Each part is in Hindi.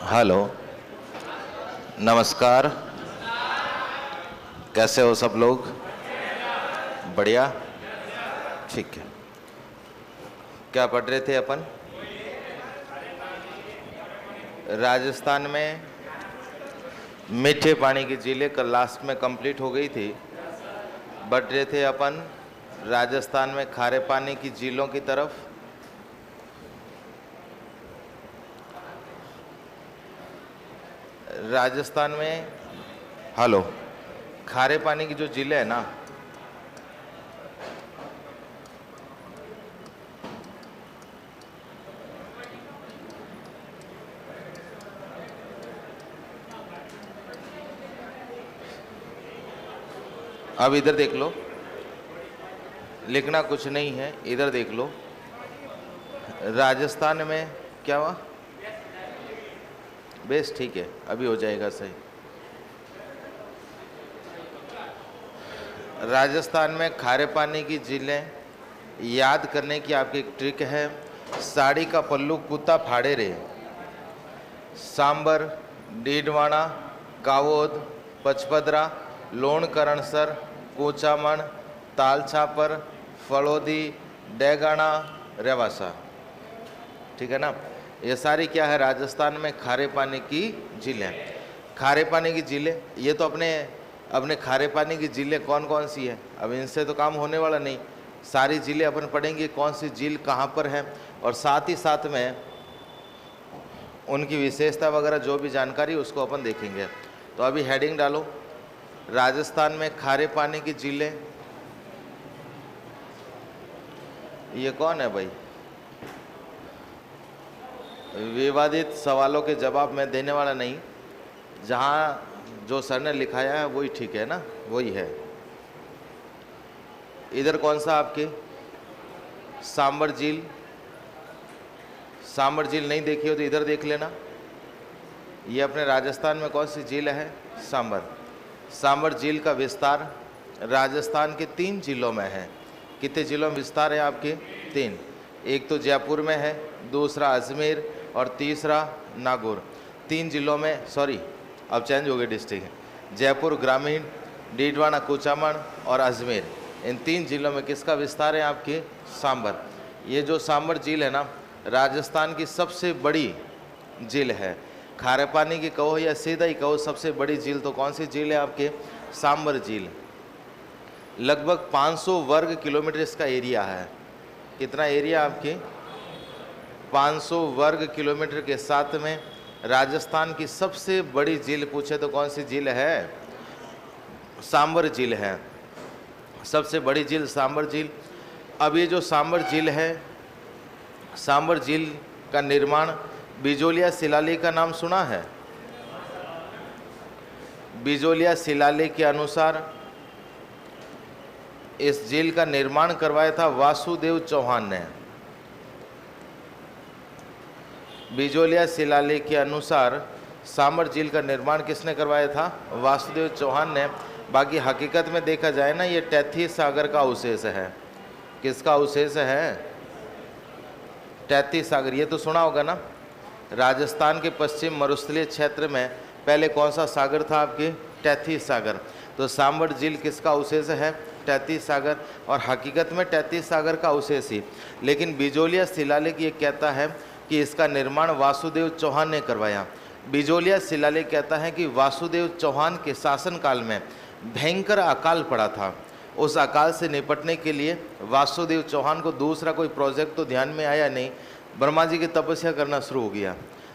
हेलो, नमस्कार। कैसे हो सब लोग? बढ़िया, ठीक है। क्या पढ़ रहे थे अपन? राजस्थान में मीठे पानी की झीलें कल लास्ट में कंप्लीट हो गई थी। बढ़ रहे थे अपन राजस्थान में खारे पानी की झीलों की तरफ। राजस्थान में हेलो, खारे पानी की जो झीलें है ना, अब इधर देख लो, लिखना कुछ नहीं है, इधर देख लो। राजस्थान में क्या हुआ? बेस ठीक है, अभी हो जाएगा सही। राजस्थान में खारे पानी की झीलें याद करने की आपकी एक ट्रिक है। साड़ी का पल्लू कुत्ता फाड़े रे। सांबर, डीडवाना, कावोद, पचपदरा, लोणकरणसर, कूचामण, तालछापर, फलोदी, डेगाना, रेवासा। ठीक है ना? ये सारी क्या है? राजस्थान में खारे पानी की झीलें। खारे पानी की झीलें, ये तो अपने खारे पानी की झीलें कौन कौन सी है, अब इनसे तो काम होने वाला नहीं। सारी झीलें अपन पढ़ेंगे, कौन सी झील कहाँ पर है, और साथ ही साथ में उनकी विशेषता वगैरह जो भी जानकारी उसको अपन देखेंगे। तो अभी हेडिंग डालो, राजस्थान में खारे पानी की झीलें। ये कौन है भाई? विवादित सवालों के जवाब मैं देने वाला नहीं, जहाँ जो सर ने लिखाया है वही ठीक है ना, वही है। इधर कौन सा आपके? सांबर झील। सांबर झील नहीं देखी हो तो इधर देख लेना। ये अपने राजस्थान में कौन सी झील है? सांबर। सांबर झील का विस्तार राजस्थान के 3 जिलों में है। कितने जिलों में विस्तार है आपके? 3। एक तो जयपुर में है, दूसरा अजमेर और तीसरा नागौर। 3 जिलों में, सॉरी अब चेंज हो गए डिस्ट्रिक्ट। जयपुर ग्रामीण, डीडवाना, कूचामण और अजमेर, इन 3 जिलों में किसका विस्तार है आपके? सांबर। ये जो सांबर झील है ना, राजस्थान की सबसे बड़ी झील है। खारे पानी की कहो या सीधा ही कहो, सबसे बड़ी झील तो कौन सी झील है आपके? सांबर झील। लगभग 500 वर्ग किलोमीटर इसका एरिया है। कितना एरिया आपके? 500 वर्ग किलोमीटर के साथ में राजस्थान की सबसे बड़ी झील पूछे तो कौन सी झील है? सांबर झील है। सबसे बड़ी झील सांबर झील। अब ये जो सांबर झील है, सांबर झील का निर्माण बिजोलिया शिलालेख का नाम सुना है? बिजोलिया शिलालेख के अनुसार इस झील का निर्माण करवाया था वासुदेव चौहान ने। बिजोलिया शिलालेख के अनुसार सांबर झील का निर्माण किसने करवाया था? वासुदेव चौहान ने। बाकी हकीकत में देखा जाए ना, ये तैतीस सागर का अवशेष है। किसका अवशेष है? तैतीस सागर। ये तो सुना होगा ना, राजस्थान के पश्चिम मरुस्थलीय क्षेत्र में पहले कौन सा सागर था आपके? तैतीस सागर। तो सांबर झील किसका अवशेष है? तैतीस सागर। और हकीकत में तैतीस सागर का अवशेष ही, लेकिन बिजोलिया शिलालेख ये कहता है कि इसका निर्माण वासुदेव चौहान ने करवाया। बिजोलिया शिलालेख कहता है कि वासुदेव चौहान के शासनकाल में भयंकर अकाल पड़ा था। उस अकाल से निपटने के लिए वासुदेव चौहान को दूसरा कोई प्रोजेक्ट तो ध्यान में आया नहीं, ब्रह्मा जी की तपस्या करना शुरू हो गया।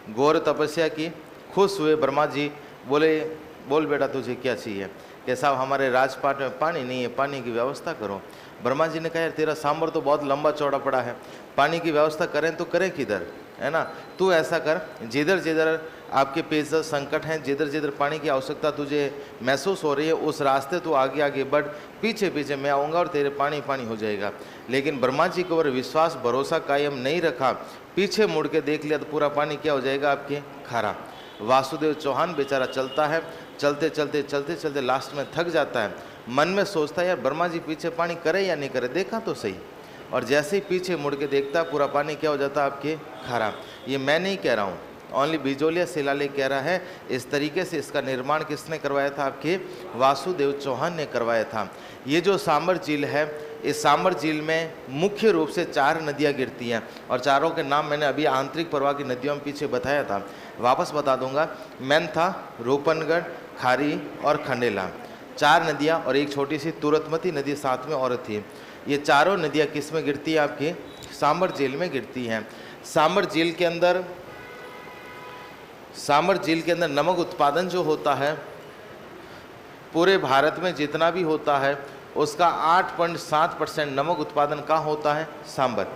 घोर तपस्या की। खुश हुए ब्रह्मा जी, बोले बोल बेटा तुझे क्या चाहिए? कि साहब हमारे राजपाट में पानी नहीं है, पानी की व्यवस्था करो। ब्रह्मा जी ने कहा यार तेरा सांबर तो बहुत लंबा चौड़ा पड़ा है, पानी की व्यवस्था करें तो करें किधर, है ना? तू ऐसा कर, जिधर जिधर आपके पेयजल संकट हैं, जिधर जिधर पानी की आवश्यकता तुझे महसूस हो रही है, उस रास्ते तू आगे आगे बढ़, पीछे पीछे मैं आऊँगा और तेरे पानी पानी हो जाएगा। लेकिन ब्रह्मा जी के ऊपर विश्वास भरोसा कायम नहीं रखा, पीछे मुड़ के देख लिया तो पूरा पानी क्या हो जाएगा आपके? खारा। वासुदेव चौहान बेचारा चलता है, चलते चलते चलते चलते लास्ट में थक जाता है। मन में सोचता है यार ब्रह्मा जी पीछे पानी करे या नहीं करे, देखा तो सही। और जैसे ही पीछे मुड़ के देखता पूरा पानी क्या हो जाता है आपके? खारा। ये मैं नहीं कह रहा हूँ, ओनली बिजोलिया शिलालेख कह रहा है। इस तरीके से इसका निर्माण किसने करवाया था? आपके वासुदेव चौहान ने करवाया था। ये जो सांबर झील है, इस सांबर झील में मुख्य रूप से 4 नदियाँ गिरती हैं और चारों के नाम मैंने अभी आंतरिक प्रवाह की नदियों में पीछे बताया था, वापस बता दूंगा। मेंथा, रूपनगढ़, खारी और खंडेला, 4 नदियाँ और एक छोटी सी तुरतमती नदी साथ में और थी। ये चारों नदियाँ किस में गिरती है? आपकी सांबर झील में गिरती हैं। सांबर झील के अंदर नमक उत्पादन जो होता है, पूरे भारत में जितना भी होता है उसका 8.7% नमक उत्पादन कहाँ होता है? सांबर।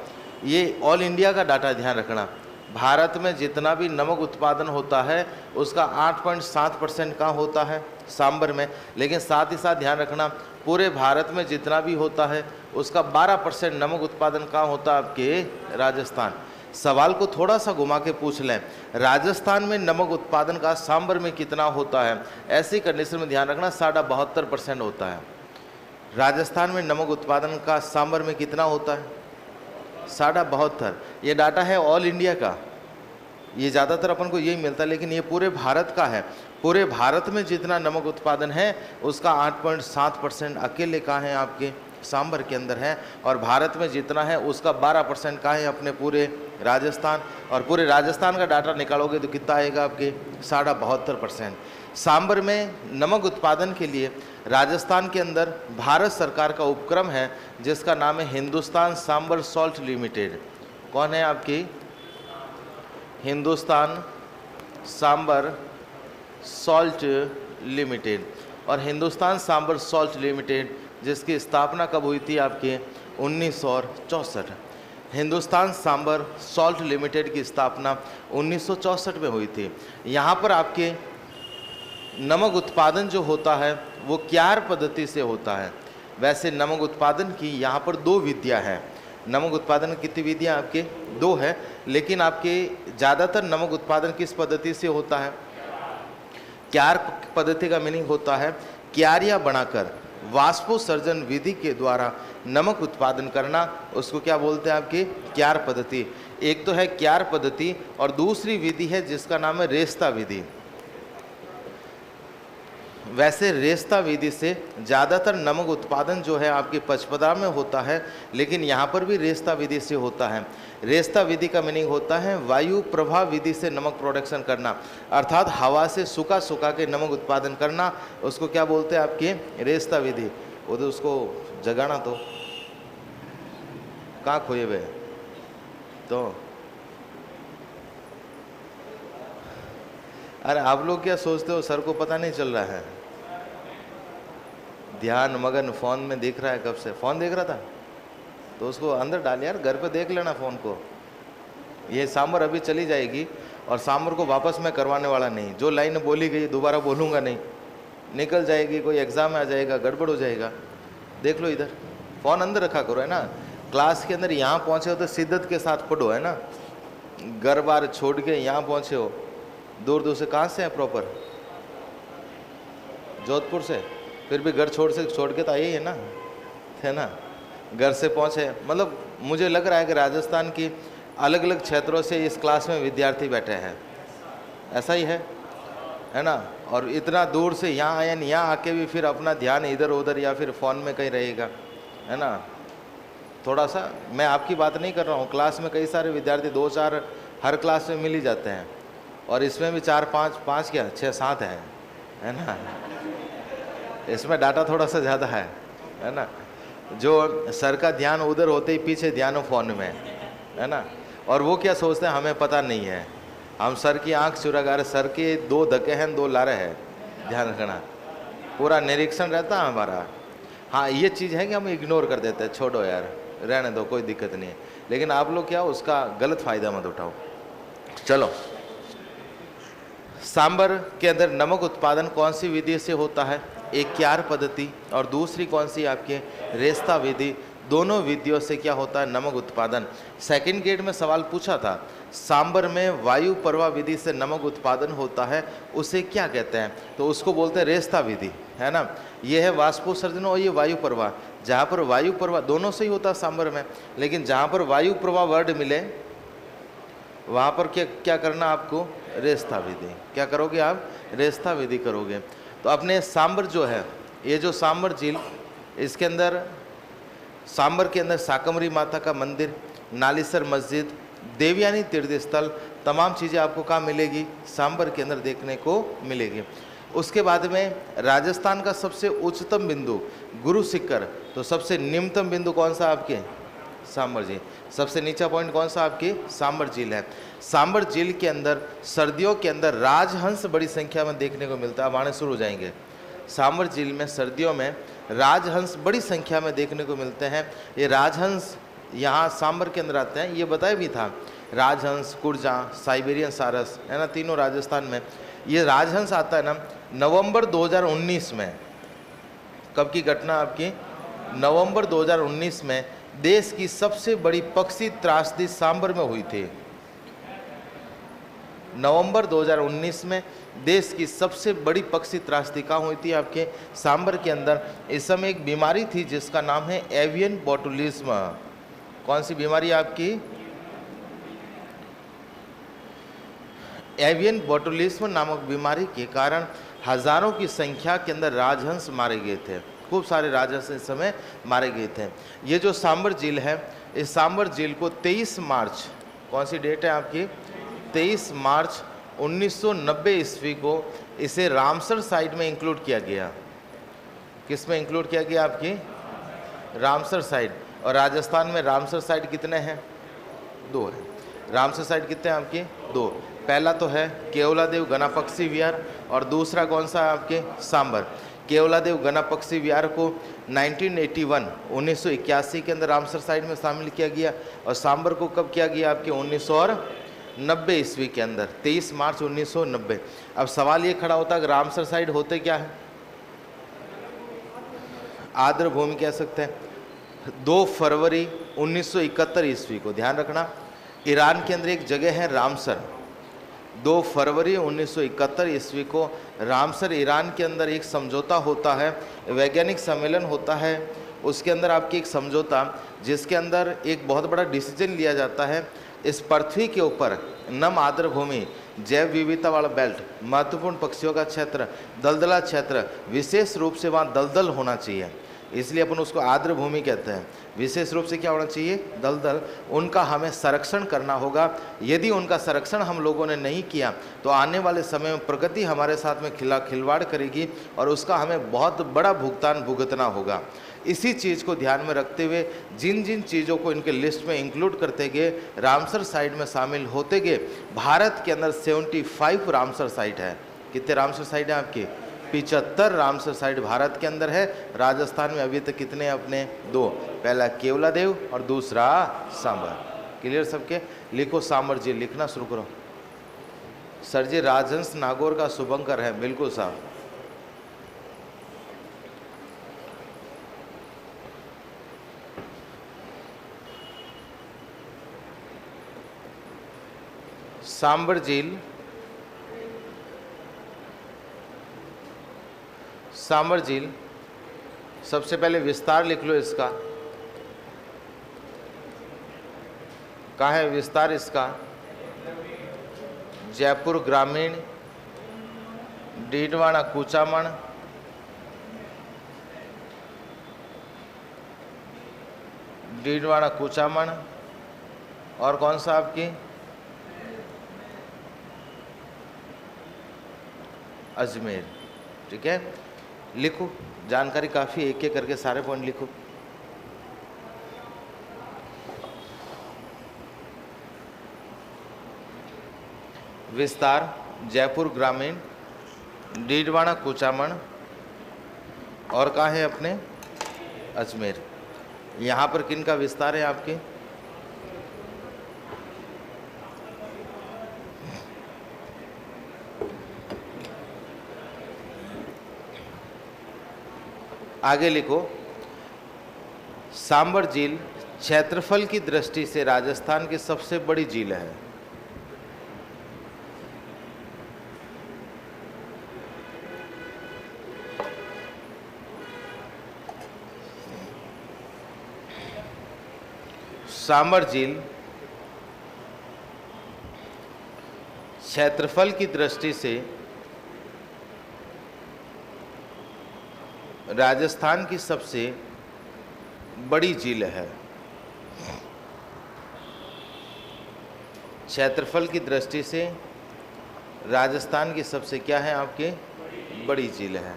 ये ऑल इंडिया का डाटा ध्यान रखना। भारत में जितना भी नमक उत्पादन होता है उसका 8.7% कहाँ होता है? सांबर में। लेकिन साथ ही साथ ध्यान रखना, पूरे भारत में जितना भी होता है उसका 12% नमक उत्पादन कहाँ होता है? आपके राजस्थान। सवाल को थोड़ा सा घुमा के पूछ लें, राजस्थान में नमक उत्पादन का सांबर में कितना होता है? ऐसी कंडीशन में ध्यान रखना 72.5% होता है। राजस्थान में नमक उत्पादन का सांबर में कितना होता है? 72.5। ये डाटा है ऑल इंडिया का, ये ज़्यादातर अपन को यही मिलता है, लेकिन ये पूरे भारत का है। पूरे भारत में जितना नमक उत्पादन है उसका 8.7% अकेले कहाँ है? आपके सांबर के अंदर है। और भारत में जितना है उसका 12% कहाँ है? अपने पूरे राजस्थान। और पूरे राजस्थान का डाटा निकालोगे तो कितना आएगा? आपके 72.5%। सांबर में नमक उत्पादन के लिए राजस्थान के अंदर भारत सरकार का उपक्रम है जिसका नाम है हिंदुस्तान सांबर सॉल्ट लिमिटेड। कौन है? आपकी हिंदुस्तान सांबर सॉल्ट लिमिटेड। और हिंदुस्तान सांबर सॉल्ट लिमिटेड जिसकी स्थापना कब हुई थी? आपके 1964। हिंदुस्तान सांबर सॉल्ट लिमिटेड की स्थापना 1964 में हुई थी। यहाँ पर आपके नमक उत्पादन जो होता है वो क्यार पद्धति से होता है। वैसे नमक उत्पादन की यहाँ पर 2 विधियाँ हैं। नमक उत्पादन की कितनी विधियाँ? आपके 2 है, लेकिन आपके ज़्यादातर नमक उत्पादन किस पद्धति से होता है? क्यार पद्धति का मीनिंग होता है क्यारियाँ बनाकर वाष्पोत्सर्जन विधि के द्वारा नमक उत्पादन करना, उसको क्या बोलते हैं? आपकी क्यार पद्धति। एक तो है क्यार पद्धति और दूसरी विधि है जिसका नाम है रेस्ता विधि। वैसे रेस्ता विधि से ज़्यादातर नमक उत्पादन जो है आपके पचपदरा में होता है, लेकिन यहाँ पर भी रेस्ता विधि से होता है। रेस्ता विधि का मीनिंग होता है वायु प्रवाह विधि से नमक प्रोडक्शन करना, अर्थात हवा से सुखा सुखा के नमक उत्पादन करना, उसको क्या बोलते हैं? आपके रेस्ता विधि। वो तो उसको जगाना तो कहाँ खोए हुए तो। अरे आप लोग क्या सोचते हो सर को पता नहीं चल रहा है? ध्यान मगन फ़ोन में देख रहा है। कब से फ़ोन देख रहा था? तो उसको अंदर डाल यार, घर पे देख लेना फ़ोन को। ये सांबर अभी चली जाएगी और सांबर को वापस मैं करवाने वाला नहीं। जो लाइन बोली गई दोबारा बोलूँगा नहीं, निकल जाएगी, कोई एग्ज़ाम में आ जाएगा, गड़बड़ हो जाएगा। देख लो इधर, फ़ोन अंदर रखा करो, है ना। क्लास के अंदर यहाँ पहुँचे हो तो शिद्दत के साथ पढ़ो, है ना। घर बार छोड़ के यहाँ पहुँचे हो, दूर दूर से। कहाँ से है प्रॉपर? जोधपुर से। फिर भी घर छोड़ के तो आई है ना, है ना। घर से पहुँचे, मतलब मुझे लग रहा है कि राजस्थान की अलग अलग क्षेत्रों से इस क्लास में विद्यार्थी बैठे हैं, ऐसा ही है ना। और इतना दूर से यहाँ आए, यहाँ आके भी फिर अपना ध्यान इधर उधर या फिर फ़ोन में कहीं रहेगा, है ना। थोड़ा सा, मैं आपकी बात नहीं कर रहा हूँ, क्लास में कई सारे विद्यार्थी 2-4 हर क्लास में मिल ही जाते हैं, और इसमें भी 4-5 क्या 6-7 है ना। इसमें डाटा थोड़ा सा ज़्यादा है ना। जो सर का ध्यान उधर होते ही पीछे ध्यान फ़ोन में, है ना। और वो क्या सोचते हैं हमें पता नहीं है, हम सर की आंख चुरा, सर के 2 धक्के हैं 2 लारे हैं, ध्यान रखना। पूरा निरीक्षण रहता है हमारा। हाँ, ये चीज़ है कि हम इग्नोर कर देते हैं, छोड़ो यार, रहने दो, कोई दिक्कत नहीं है। लेकिन आप लोग क्या उसका गलत फ़ायदा मत उठाओ। चलो, सांबर के अंदर नमक उत्पादन कौन सी विधि से होता है? एक क्यार पद्धति और दूसरी कौन सी? आपके रेस्ता विधि। दोनों विधियों से क्या होता है? नमक उत्पादन। सेकंड ग्रेड में सवाल पूछा था, सांबर में वायु प्रवाह विधि से नमक उत्पादन होता है, उसे क्या कहते हैं? तो उसको बोलते हैं रेस्ता विधि, है ना। ये है वाष्पोत्सर्जन और ये वायु प्रवाह। जहाँ पर वायु प्रवाह दोनों से ही होता है सांबर में, लेकिन जहाँ पर वायु प्रवाह वर्ड मिले वहाँ पर क्या करना आपको? रेस्ता विधि। क्या करोगे आप? रेस्ता विधि करोगे। तो अपने सांबर जो है, ये जो सांबर झील, इसके अंदर सांबर के अंदर साकमरी माता का मंदिर, नालीसर मस्जिद, देवयानी तीर्थ स्थल, तमाम चीज़ें आपको कहाँ मिलेगी? सांबर के अंदर देखने को मिलेगी। उसके बाद में राजस्थान का सबसे उच्चतम बिंदु गुरु शिखर, तो सबसे निम्नतम बिंदु कौन सा आपके? सांबर झील। सबसे नीचा पॉइंट कौन सा आपकी? सांबर झील है। सांबर झील के अंदर सर्दियों के अंदर राजहंस बड़ी संख्या में देखने को मिलता है। अब आने शुरू हो जाएंगे। सांबर झील में सर्दियों में राजहंस बड़ी संख्या में देखने को मिलते हैं। ये राजहंस यहाँ सांबर के अंदर आते हैं, ये बताया भी था। राजहंस, कुर्जा, साइबेरियन सारस, है ना, तीनों राजस्थान में। ये राजहंस आता है ना नवंबर 2019 में। कब की घटना आपकी? नवंबर 2019 में देश की सबसे बड़ी पक्षी त्रासदी सांबर में हुई थी। नवंबर 2019 में देश की सबसे बड़ी पक्षी त्रासदी कहाँ हुई थी? आपके सांबर के अंदर। इस समय एक बीमारी थी जिसका नाम है एवियन बोटुलिज्म। कौन सी बीमारी आपकी? एवियन बोटुलिज्म नामक बीमारी के कारण हजारों की संख्या के अंदर राजहंस मारे गए थे। खूब सारे राजहंस इस समय मारे गए थे। ये जो सांबर झील है, इस सांबर झील को 23 मार्च, कौन सी डेट है आपकी? 23 मार्च 1990 ईस्वी को इसे रामसर साइट में इंक्लूड किया गया। किस में इंक्लूड किया गया आपकी? Ramsar site. और राजस्थान में रामसर साइट कितने हैं? 2 है। रामसर साइट कितने हैं आपके? 2। पहला तो है केवलादेव गणापक्षी विहार और दूसरा कौन सा है आपके? सांबर। केवलादेव गणापक्षी विहार को 1981 के अंदर रामसर साइट में शामिल किया गया और सांबर को कब किया गया? आपके 1990 ईस्वी के अंदर, 23 मार्च 1990। अब सवाल ये खड़ा होता है कि रामसर साइट होते क्या है? आर्द्र भूमि कह सकते हैं। 2 फरवरी 1971 ईस्वी को, ध्यान रखना, ईरान के अंदर एक जगह है रामसर। 2 फरवरी 1971 ईस्वी को रामसर ईरान के अंदर एक समझौता होता है, वैज्ञानिक सम्मेलन होता है। उसके अंदर आपकी एक समझौता, जिसके अंदर एक बहुत बड़ा डिसीजन लिया जाता है, इस पृथ्वी के ऊपर नम आर्द्र भूमि, जैव विविधता वाला बेल्ट, महत्वपूर्ण पक्षियों का क्षेत्र, दलदला क्षेत्र, विशेष रूप से वहाँ दलदल होना चाहिए, इसलिए अपन उसको आर्द्र भूमि कहते हैं। विशेष रूप से क्या होना चाहिए? दलदल। उनका हमें संरक्षण करना होगा। यदि उनका संरक्षण हम लोगों ने नहीं किया तो आने वाले समय में प्रकृति हमारे साथ में खिलवाड़ करेगी और उसका हमें बहुत बड़ा भुगतान भुगतना होगा। इसी चीज़ को ध्यान में रखते हुए जिन जिन चीज़ों को इनके लिस्ट में इंक्लूड करते गए, रामसर साइट में शामिल होते गए, भारत के अंदर 75 रामसर साइट है। कितने रामसर साइट है आपकी? 75 रामसर साइट भारत के अंदर है। राजस्थान में अभी तक कितने? अपने 2। पहला केवलादेव और दूसरा सांबर। क्लियर सबके? लिखो सांबर जी, लिखना शुरू करो। सर जी राजहंस नागौर का शुभंकर है, बिल्कुल साहब। सांबर झील, सांबर झील, सबसे पहले विस्तार लिख लो इसका। कहाँ है विस्तार इसका? जयपुर ग्रामीण, डीडवाना कुचामन, डीडवाना कुचामन, और कौन सा आपकी? अजमेर। ठीक है, लिखो, जानकारी काफ़ी, एक एक करके सारे पॉइंट लिखो। विस्तार जयपुर ग्रामीण, डीडवाना कुचामन, और कहाँ है अपने? अजमेर। यहाँ पर किन का विस्तार है आपके? आगे लिखो, सांबर झील क्षेत्रफल की दृष्टि से राजस्थान की सबसे बड़ी झील है। सांबर झील क्षेत्रफल की दृष्टि से राजस्थान की सबसे बड़ी झील है। क्षेत्रफल की दृष्टि से राजस्थान की सबसे क्या है आपके बड़ी झील है।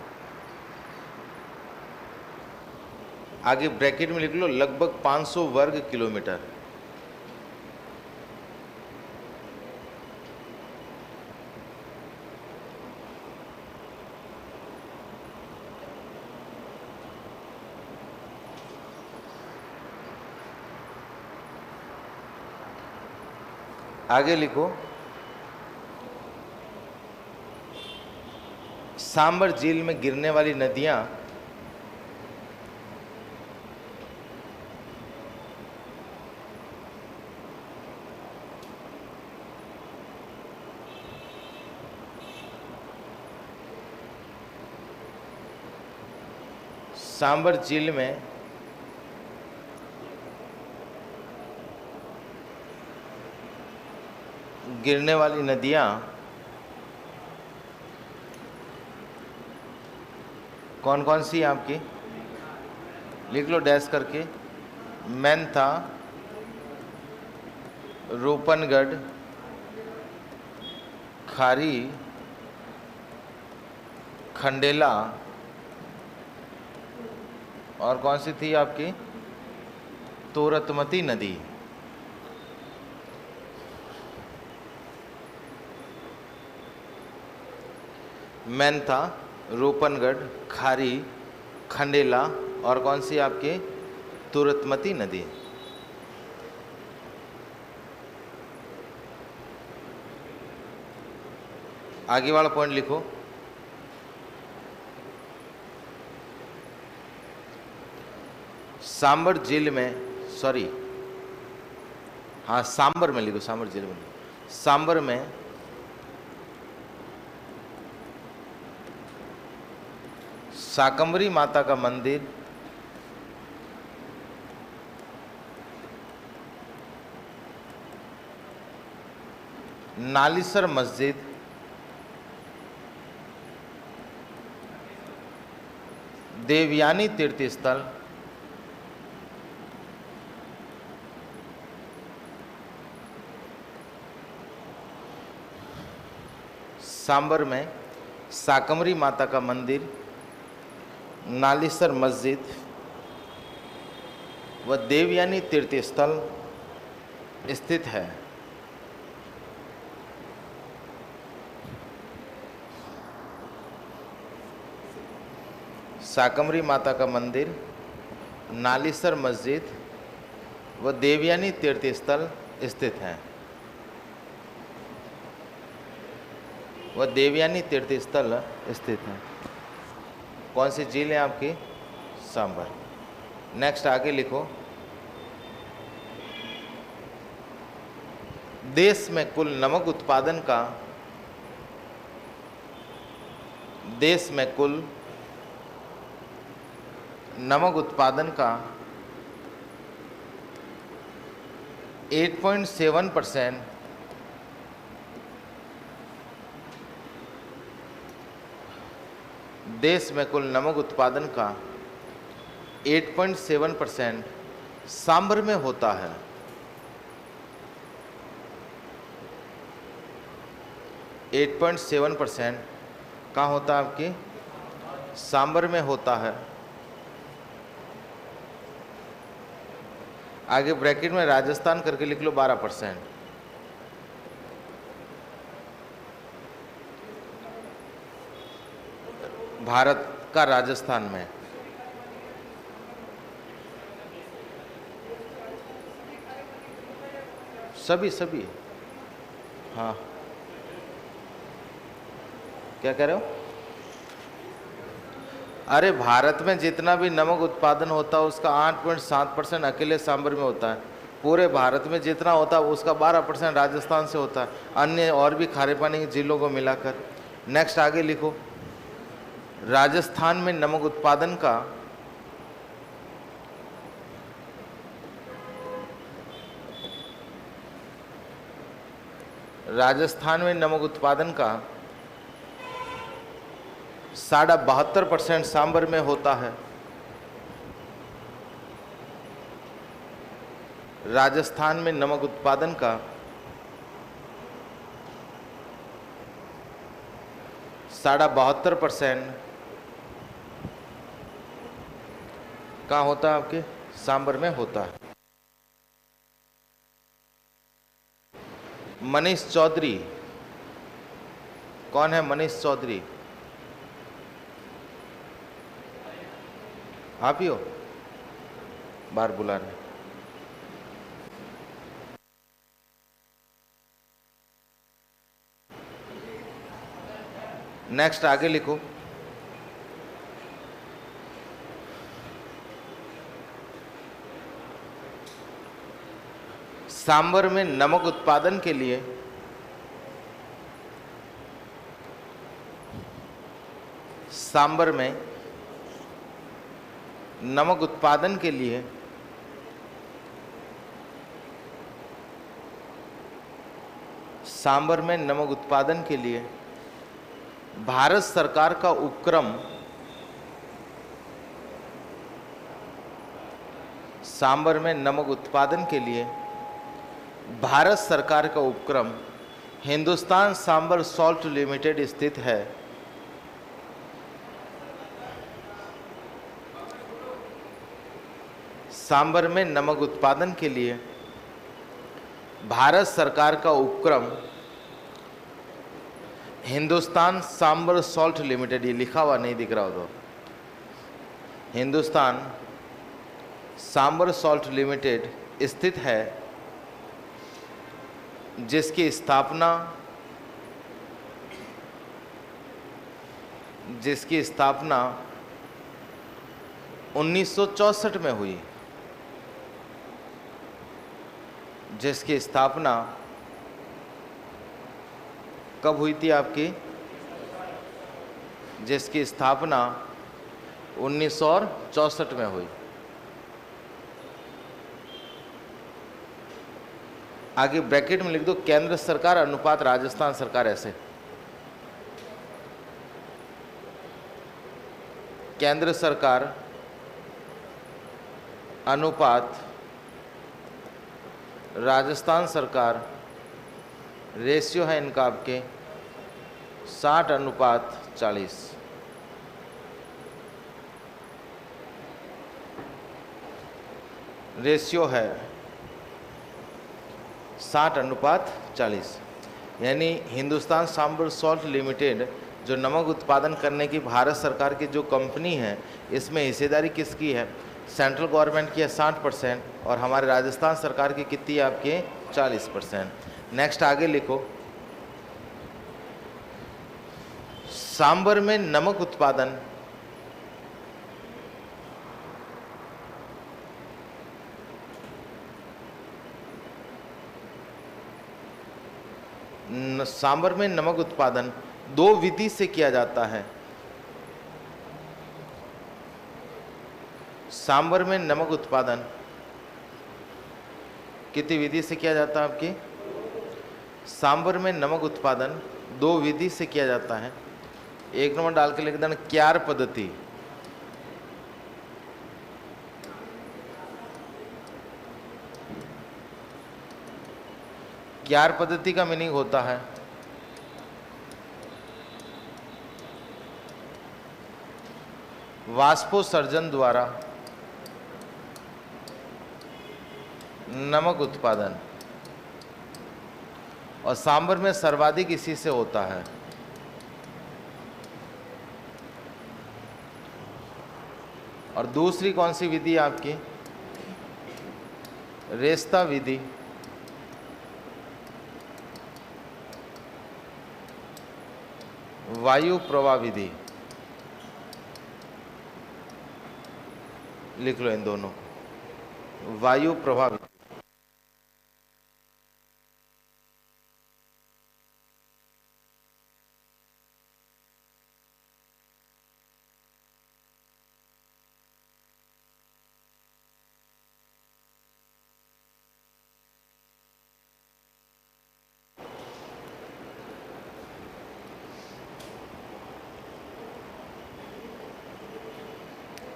आगे ब्रैकेट में लिख लो लगभग 500 वर्ग किलोमीटर। आगे लिखो सांबर झील में गिरने वाली नदियां सांबर झील में गिरने वाली नदियां कौन कौन सी आपकी लिख लो डैश करके। मैनथा, रूपनगढ़, खारी, खंडेला और कौन सी थी आपकी तोरतमती नदी। मैनथा, रूपनगढ़, खारी, खंडेला और कौन सी आपकी तुरतमती नदी। आगे वाला पॉइंट लिखो सांबर झील में सांबर में लिखो सांबर झील में। सांबर में शाकंभरी माता का मंदिर, नालीसर मस्जिद, देवयानी तीर्थ स्थल, सांबर में शाकंभरी माता का मंदिर, नालीसर मस्जिद व देवयानी तीर्थ स्थल स्थित है। शाकंभरी माता का मंदिर, नालीसर मस्जिद व देवयानी तीर्थ स्थल स्थित है। वह देवयानी तीर्थ स्थल स्थित है। कौन सी झील है आपकी सांबर। नेक्स्ट आगे लिखो देश में कुल नमक उत्पादन का 8.7% देश में कुल नमक उत्पादन का 8.7% सांबर में होता है। 8.7% कहाँ होता है आपकी सांबर में होता है। आगे ब्रैकेट में राजस्थान करके लिख लो 12%। भारत का राजस्थान में सभी हाँ क्या कह रहे हो। अरे भारत में जितना भी नमक उत्पादन होता है उसका 8.7% अकेले सांबर में होता है। पूरे भारत में जितना होता है उसका 12% राजस्थान से होता है, अन्य और भी खारे पानी की झीलों को मिलाकर। नेक्स्ट आगे लिखो राजस्थान में नमक उत्पादन का 8 राजस्थान में नमक उत्पादन का 72.5% सांबर में होता है। राजस्थान में नमक उत्पादन का 72.5% कहाँ होता है? आपके सांबर में होता है। मनीष चौधरी, कौन है मनीष चौधरी? आप ही हो? बार बुला रहे। नेक्स्ट आगे लिखो। सांबर में नमक उत्पादन के लिए सांबर में नमक उत्पादन के लिए सांबर में नमक उत्पादन के लिए भारत सरकार का उपक्रम सांबर में नमक उत्पादन के लिए भारत सरकार का उपक्रम हिंदुस्तान सांबर सॉल्ट लिमिटेड स्थित है। सांबर में नमक उत्पादन के लिए भारत सरकार का उपक्रम हिंदुस्तान सांबर सॉल्ट लिमिटेड, ये लिखा हुआ नहीं दिख रहा हो तो, हिंदुस्तान सांबर सॉल्ट लिमिटेड स्थित है, जिसकी स्थापना 1964 में हुई। जिसकी स्थापना कब हुई थी आपकी? जिसकी स्थापना 1964 में हुई। आगे ब्रैकेट में लिख दो केंद्र सरकार अनुपात राजस्थान सरकार, ऐसे। केंद्र सरकार अनुपात राजस्थान सरकार, रेशियो है इनका आपके 60:40। रेशियो है 60:40। यानी हिंदुस्तान सांबर सॉल्ट लिमिटेड जो नमक उत्पादन करने की भारत सरकार की जो कंपनी है, इसमें हिस्सेदारी किसकी है? सेंट्रल गवर्नमेंट की है 60% और हमारे राजस्थान सरकार की कितनी है आपके? 40%। नेक्स्ट आगे लिखो। सांबर में नमक उत्पादन सांबर में नमक उत्पादन 2 विधि से किया जाता है। सांबर में नमक उत्पादन कितनी विधि से किया जाता है आपकी? सांबर में नमक उत्पादन 2 विधि से किया जाता है। 1 नंबर डाल के लिख देना क्यार पद्धति। क्यार पद्धति का मीनिंग होता है वाष्पोत्सर्जन द्वारा नमक उत्पादन, और सांबर में सर्वाधिक इसी से होता है। और दूसरी कौन सी विधि आपकी? रेस्ता विधि। वायु प्रवाह विधि। लिख लो इन दोनों, वायु प्रवाह विधि।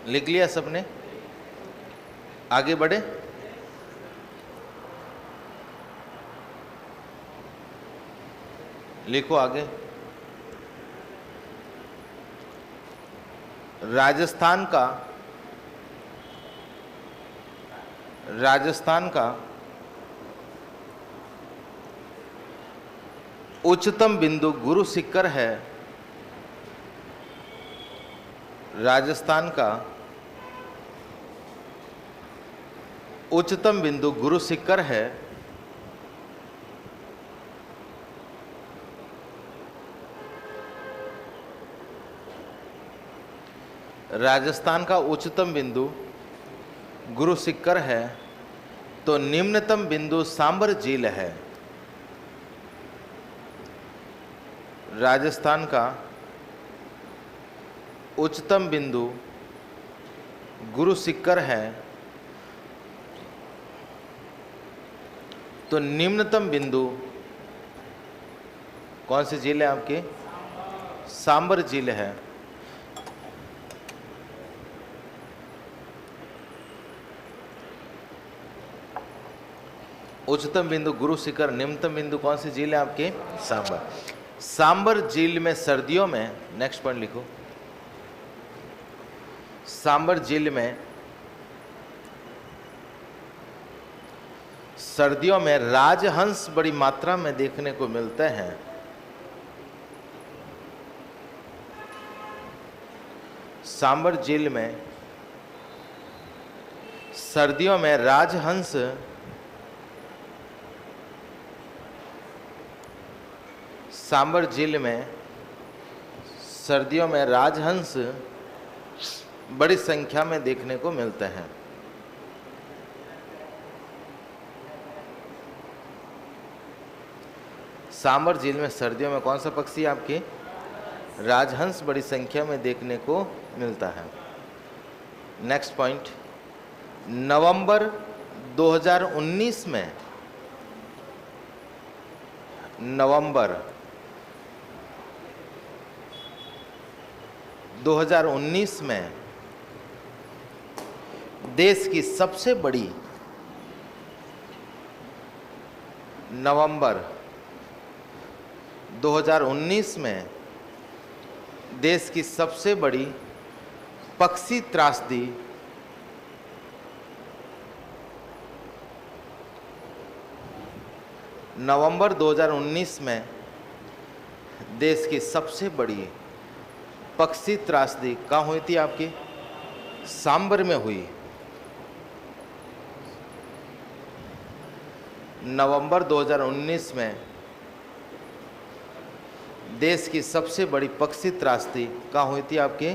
लिख लिया सबने? आगे बढ़े। लिखो आगे। राजस्थान का उच्चतम बिंदु गुरु शिखर है। राजस्थान का उच्चतम बिंदु गुरु शिखर है। राजस्थान का उच्चतम बिंदु गुरु शिखर है, तो निम्नतम बिंदु सांबर झील है। राजस्थान का उच्चतम बिंदु गुरु शिखर है, तो निम्नतम बिंदु कौन सी झील है आपकी? सांबर झील है। उच्चतम बिंदु गुरु शिखर, निम्नतम बिंदु कौन सी झील है आपके? सांबर। सांबर झील में सर्दियों में, नेक्स्ट पॉइंट लिखो, सांबर झील में सर्दियों में राजहंस बड़ी मात्रा में देखने को मिलते हैं। सांबर झील में सर्दियों में राजहंस सांबर झील में सर्दियों में राजहंस बड़ी संख्या में देखने को मिलते हैं। सांबर झील में सर्दियों में कौन सा पक्षी आपके? राजहंस बड़ी संख्या में देखने को मिलता है। नेक्स्ट पॉइंट, नवंबर 2019 में, नवंबर 2019 में देश की सबसे बड़ी, नवंबर 2019 में देश की सबसे बड़ी पक्षी त्रासदी नवंबर 2019 में देश की सबसे बड़ी पक्षी त्रासदी कहाँ हुई थी आपकी? सांबर में हुई। नवंबर 2019 में देश की सबसे बड़ी पक्षी त्रासदी कहाँ हुई थी आपके?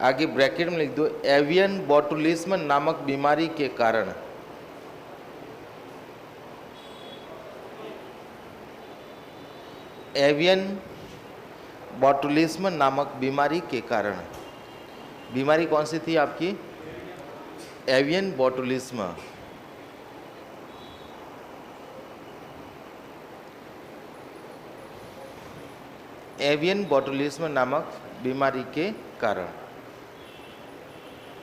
आगे ब्रैकेट में लिख दो, एवियन बोटुलिज्म नामक बीमारी के कारण। एवियन बोटुलिज्म नामक बीमारी के कारण। बीमारी कौन सी थी आपकी? Avian botulism. एवियन बोटुलिज्म नामक बीमारी के कारण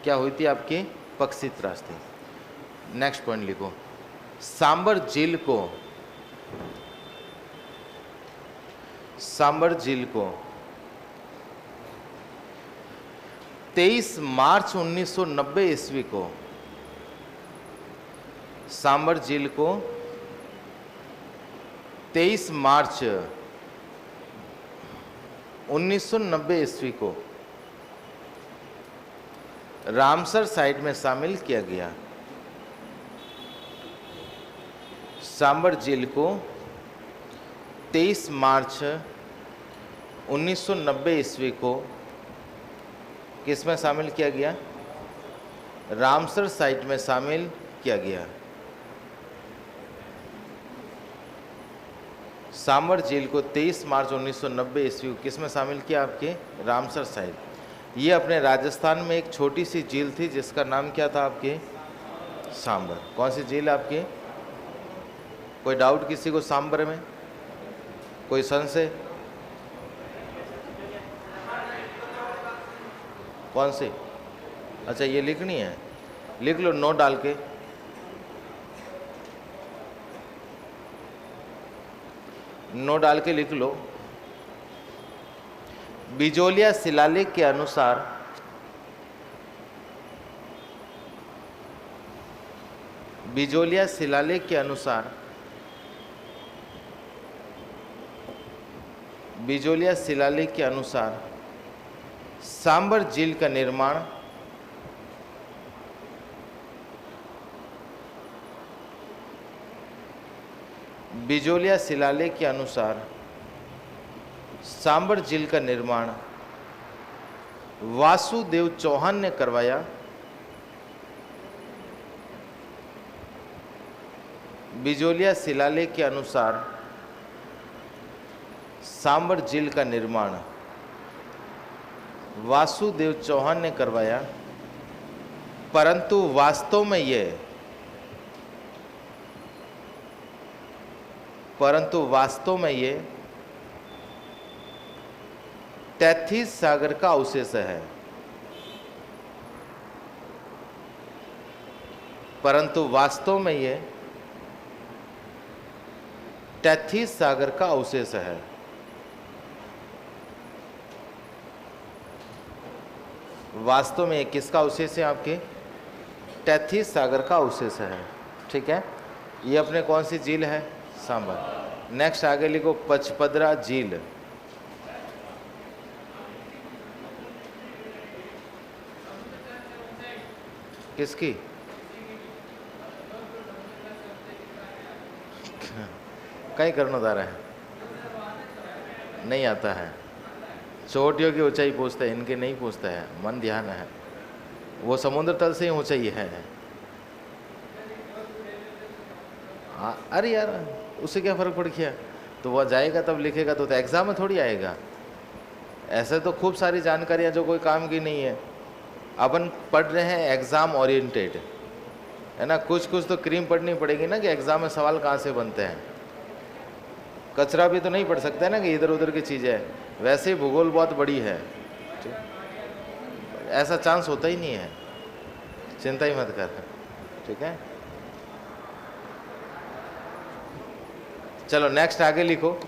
क्या हुई थी आपकी? पक्षी त्रासदी। नेक्स्ट पॉइंट लिखो, सांबर झील को 23 मार्च 1990 ईस्वी को, सांबर झील को 23 मार्च 1990 ईस्वी को रामसर साइट में शामिल किया गया। सांबर झील को 23 मार्च 1990 ईस्वी को किस में शामिल किया गया? रामसर साइट में शामिल किया गया। सांबर झील को 23 मार्च 1990 ईस्वी को किस में शामिल किया आपके? Ramsar site. ये अपने राजस्थान में एक छोटी सी झील थी जिसका नाम क्या था आपके? सांबर। कौन सी झील आपकी? कोई डाउट किसी को सांबर में? कोई संशय? कौन सी? अच्छा ये लिखनी है, लिख लो नो डाल के। नो डाल के लिख लो। बिजोलिया शिलालेख के अनुसार बिजोलिया शिलालेख के अनुसार बिजोलिया शिलालेख के अनुसार सांबर झील का निर्माण बिजोलिया शिलालेख के अनुसार सांबर झील का निर्माण वासुदेव चौहान ने करवाया। बिजोलिया शिलालेख के अनुसार सांबर झील का निर्माण वासुदेव चौहान ने करवाया, परंतु वास्तव में ये तैथीस सागर का अवशेष है। परंतु वास्तव में ये तैथीस सागर का अवशेष है। वास्तव में ये किसका अवशेष है? आपके तैथीस सागर का अवशेष है। ठीक है, ये अपने कौन सी झील है? सांबर। नेक्स्ट आगे लिखो पचपदरा झील। किसकी? कहीं कर्णधार है, नहीं आता है। चोटियों की ऊंचाई पूछते हैं, इनके नहीं पूछते हैं। मन ध्यान है, वो समुद्र तल से ही ऊंचाई है। अरे यार उससे क्या फर्क पड़ गया? तो वह जाएगा तब लिखेगा, तो एग्जाम में थोड़ी आएगा। ऐसे तो खूब सारी जानकारियां जो कोई काम की नहीं है। अपन पढ़ रहे हैं एग्जाम ओरिएंटेड, है ना। कुछ कुछ तो क्रीम पढ़नी पड़ेगी ना कि एग्जाम में सवाल कहाँ से बनते हैं। कचरा भी तो नहीं पढ़ सकते है ना कि इधर उधर की चीज़ें। वैसे ही भूगोल बहुत बड़ी है, ऐसा चांस होता ही नहीं है, चिंता ही मत कर। ठीक है, चलो नेक्स्ट आगे लिखो।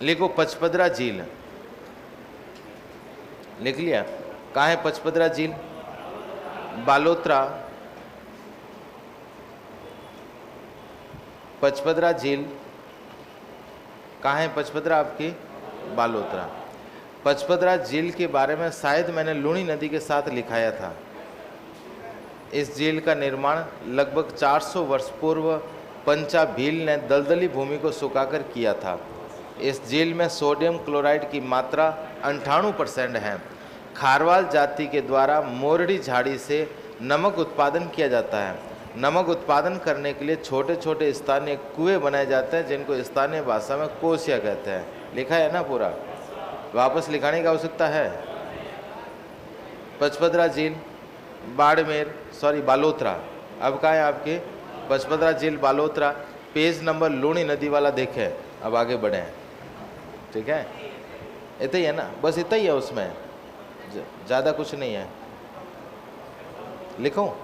लिखो पचपदरा झील। लिख लिया? कहाँ है पचपदरा झील? बालोतरा। पचपदरा झील कहाँ है? पचपदरा आपकी बालोतरा। पचपदरा झील के बारे में शायद मैंने लूणी नदी के साथ लिखाया था। इस झील का निर्माण लगभग 400 वर्ष पूर्व पंचा भील ने दलदली भूमि को सुखाकर किया था। इस झील में सोडियम क्लोराइड की मात्रा 98% है। खारवाल जाति के द्वारा मोरडी झाड़ी से नमक उत्पादन किया जाता है। नमक उत्पादन करने के लिए छोटे छोटे स्थानीय कुएं बनाए जाते हैं, जिनको स्थानीय भाषा में कोसिया कहते हैं। लिखा है ना पूरा? वापस लिखाने की आवश्यकता है? पचपदरा झील बाड़मेर, सॉरी बालोतरा। अब कहाँ है आपके? पचपदरा झील बालोतरा। पेज नंबर लूणी नदी वाला देखें। अब आगे बढ़े। ठीक है, इतना ही है ना, बस इतना ही है उसमें, ज़्यादा कुछ नहीं है। लिखो,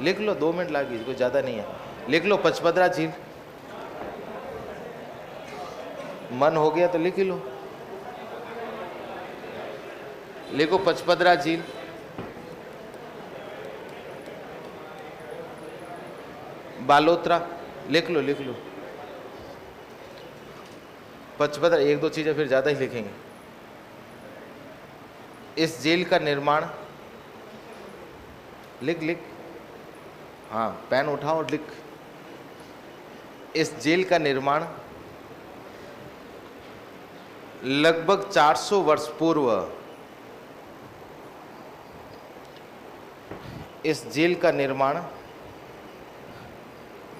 लिख लो, 2 मिनट लगी, कोई ज़्यादा नहीं है। लिख लो पचपदरा झील। मन हो गया तो लिख ही लो। लिखो पचपदरा झील। बालोतरा लिख लो, लिख लो। पचपदरा, 1-2 चीज़ें फिर ज़्यादा ही लिखेंगे। इस झील का निर्माण, लिख लिख, हाँ पेन उठाओ और लिख। इस झील का निर्माण लगभग 400 वर्ष पूर्व, इस झील का निर्माण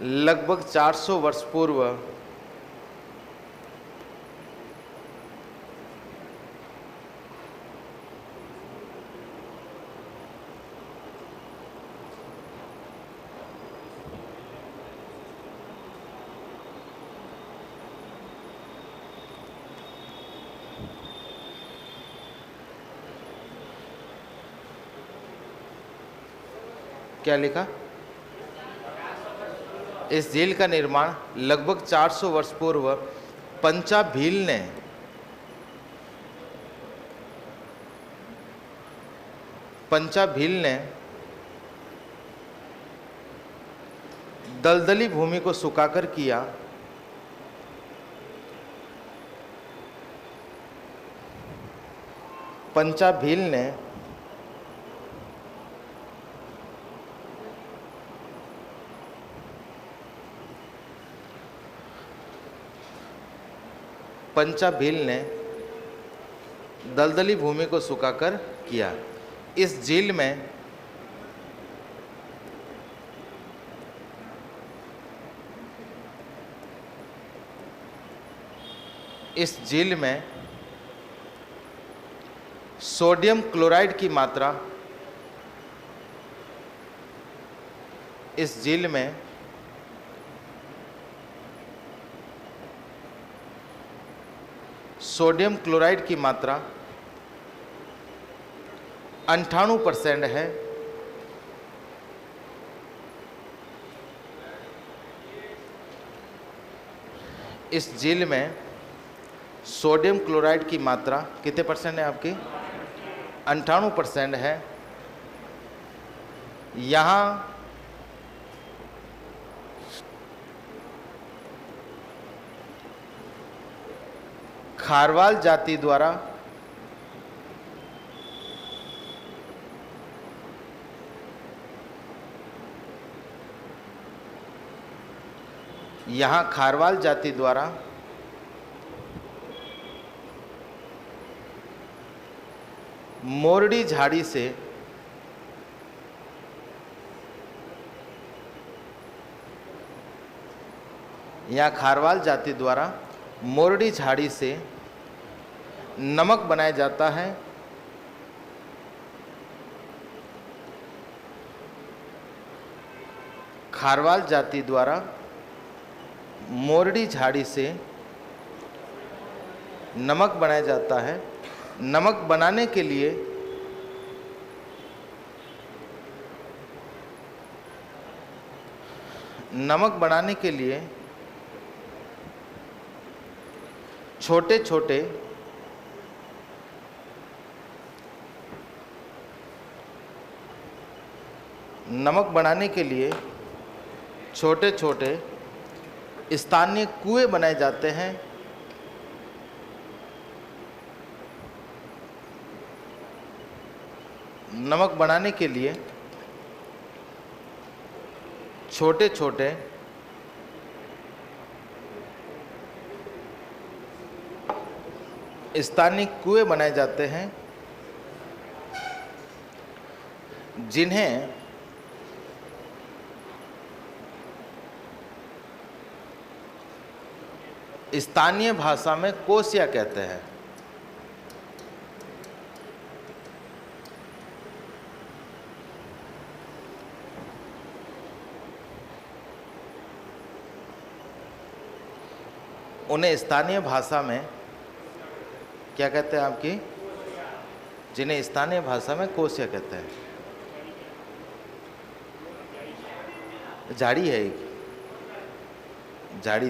लगभग 400 वर्ष पूर्व क्या लिखा? इस झील का निर्माण लगभग 400 वर्ष पूर्व पंचाभील ने दलदली भूमि को सुखाकर किया। पंचाभील ने दलदली भूमि को सुखाकर किया। इस झील में सोडियम क्लोराइड की मात्रा सोडियम क्लोराइड की मात्रा 98% है। इस झील में सोडियम क्लोराइड की मात्रा कितने परसेंट है आपकी? 98% है। यहाँ खारवाल जाति द्वारा मोरडी झाड़ी से मोरडी झाड़ी से नमक बनाया जाता है। खारवाल जाति द्वारा मोरडी झाड़ी से नमक बनाया जाता है। नमक बनाने के लिए छोटे छोटे स्थानीय कुएं बनाए जाते हैं। नमक बनाने के लिए छोटे छोटे स्थानीय कुएं बनाए जाते हैं, जिन्हें स्थानीय भाषा में कोसिया कहते हैं। उन्हें स्थानीय भाषा में क्या कहते हैं आपकी? जिन्हें स्थानीय भाषा में कोसिया कहते हैं। झाड़ी है एक, झाड़ी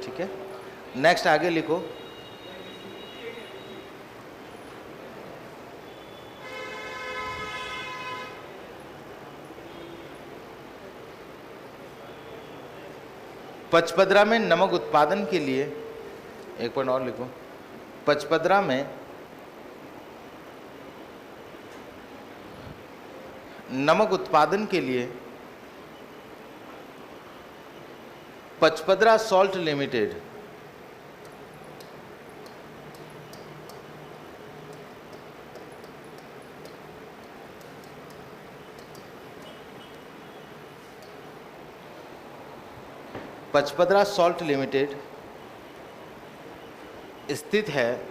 ठीक है। नेक्स्ट आगे लिखो। पचपदरा में नमक उत्पादन के लिए, एक पॉइंट और लिखो। पचपदरा में नमक उत्पादन के लिए पचपदरा सॉल्ट लिमिटेड स्थित है,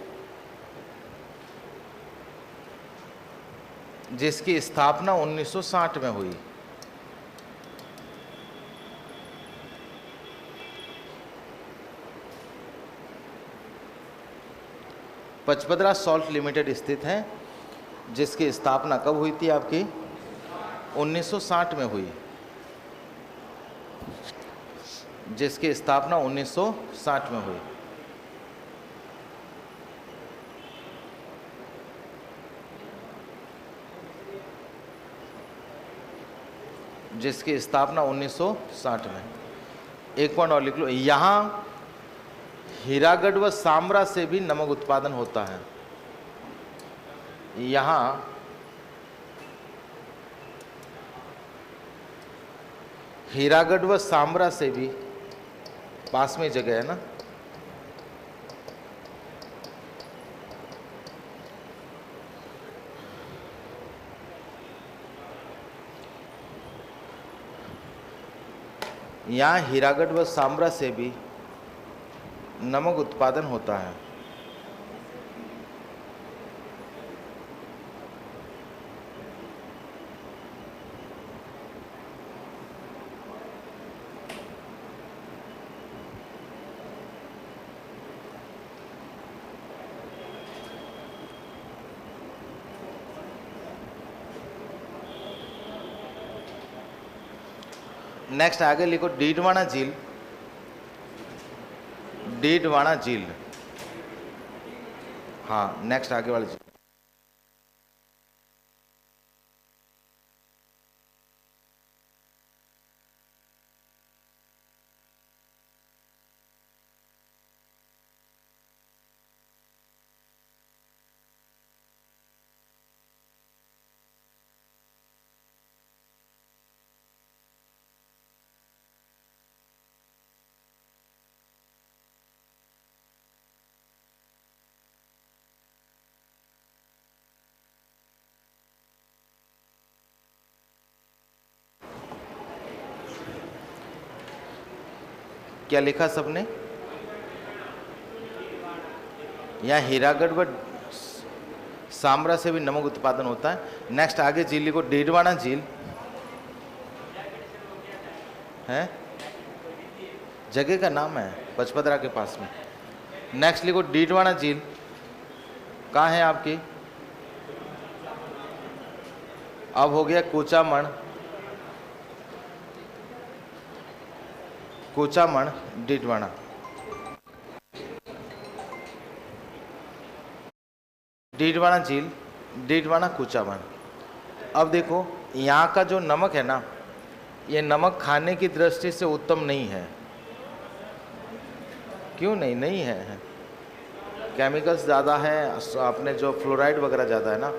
जिसकी स्थापना 1960 में हुई। पचपदरा सॉल्ट लिमिटेड स्थित है, जिसकी स्थापना कब हुई थी आपकी? 1960 में हुई, जिसकी स्थापना 1960 में हुई। जिसकी स्थापना 1960 में। एक पॉइंट और लिख लो, यहाँ हीरागढ़ व सामरा से भी नमक उत्पादन होता है। यहाँ हीरागढ़ व सामरा से भी, पास में जगह है ना, यहाँ हीरागढ़ व सामरा से भी नमक उत्पादन होता है। नेक्स्ट आगे लिखो डीडवाना झील। डीडवाना झील, हाँ नेक्स्ट आगे वाली झील। क्या लिखा सबने? यहाँ हीरागढ़ व सामरा से भी नमक उत्पादन होता है। नेक्स्ट आगे झील लिखो डीडवाना झील है, जगह का नाम है, पचपदरा के पास में। नेक्स्ट लिखो डीडवाना झील कहाँ है आपकी? अब हो गया कुचामण। कुचामण डीडवाना, डीडवाना झील, डीडवाना कुचामण। अब देखो यहाँ का जो नमक है ना, ये नमक खाने की दृष्टि से उत्तम नहीं है। क्यों नहीं है? केमिकल्स ज़्यादा है, आपने जो फ्लोराइड वगैरह ज़्यादा है ना।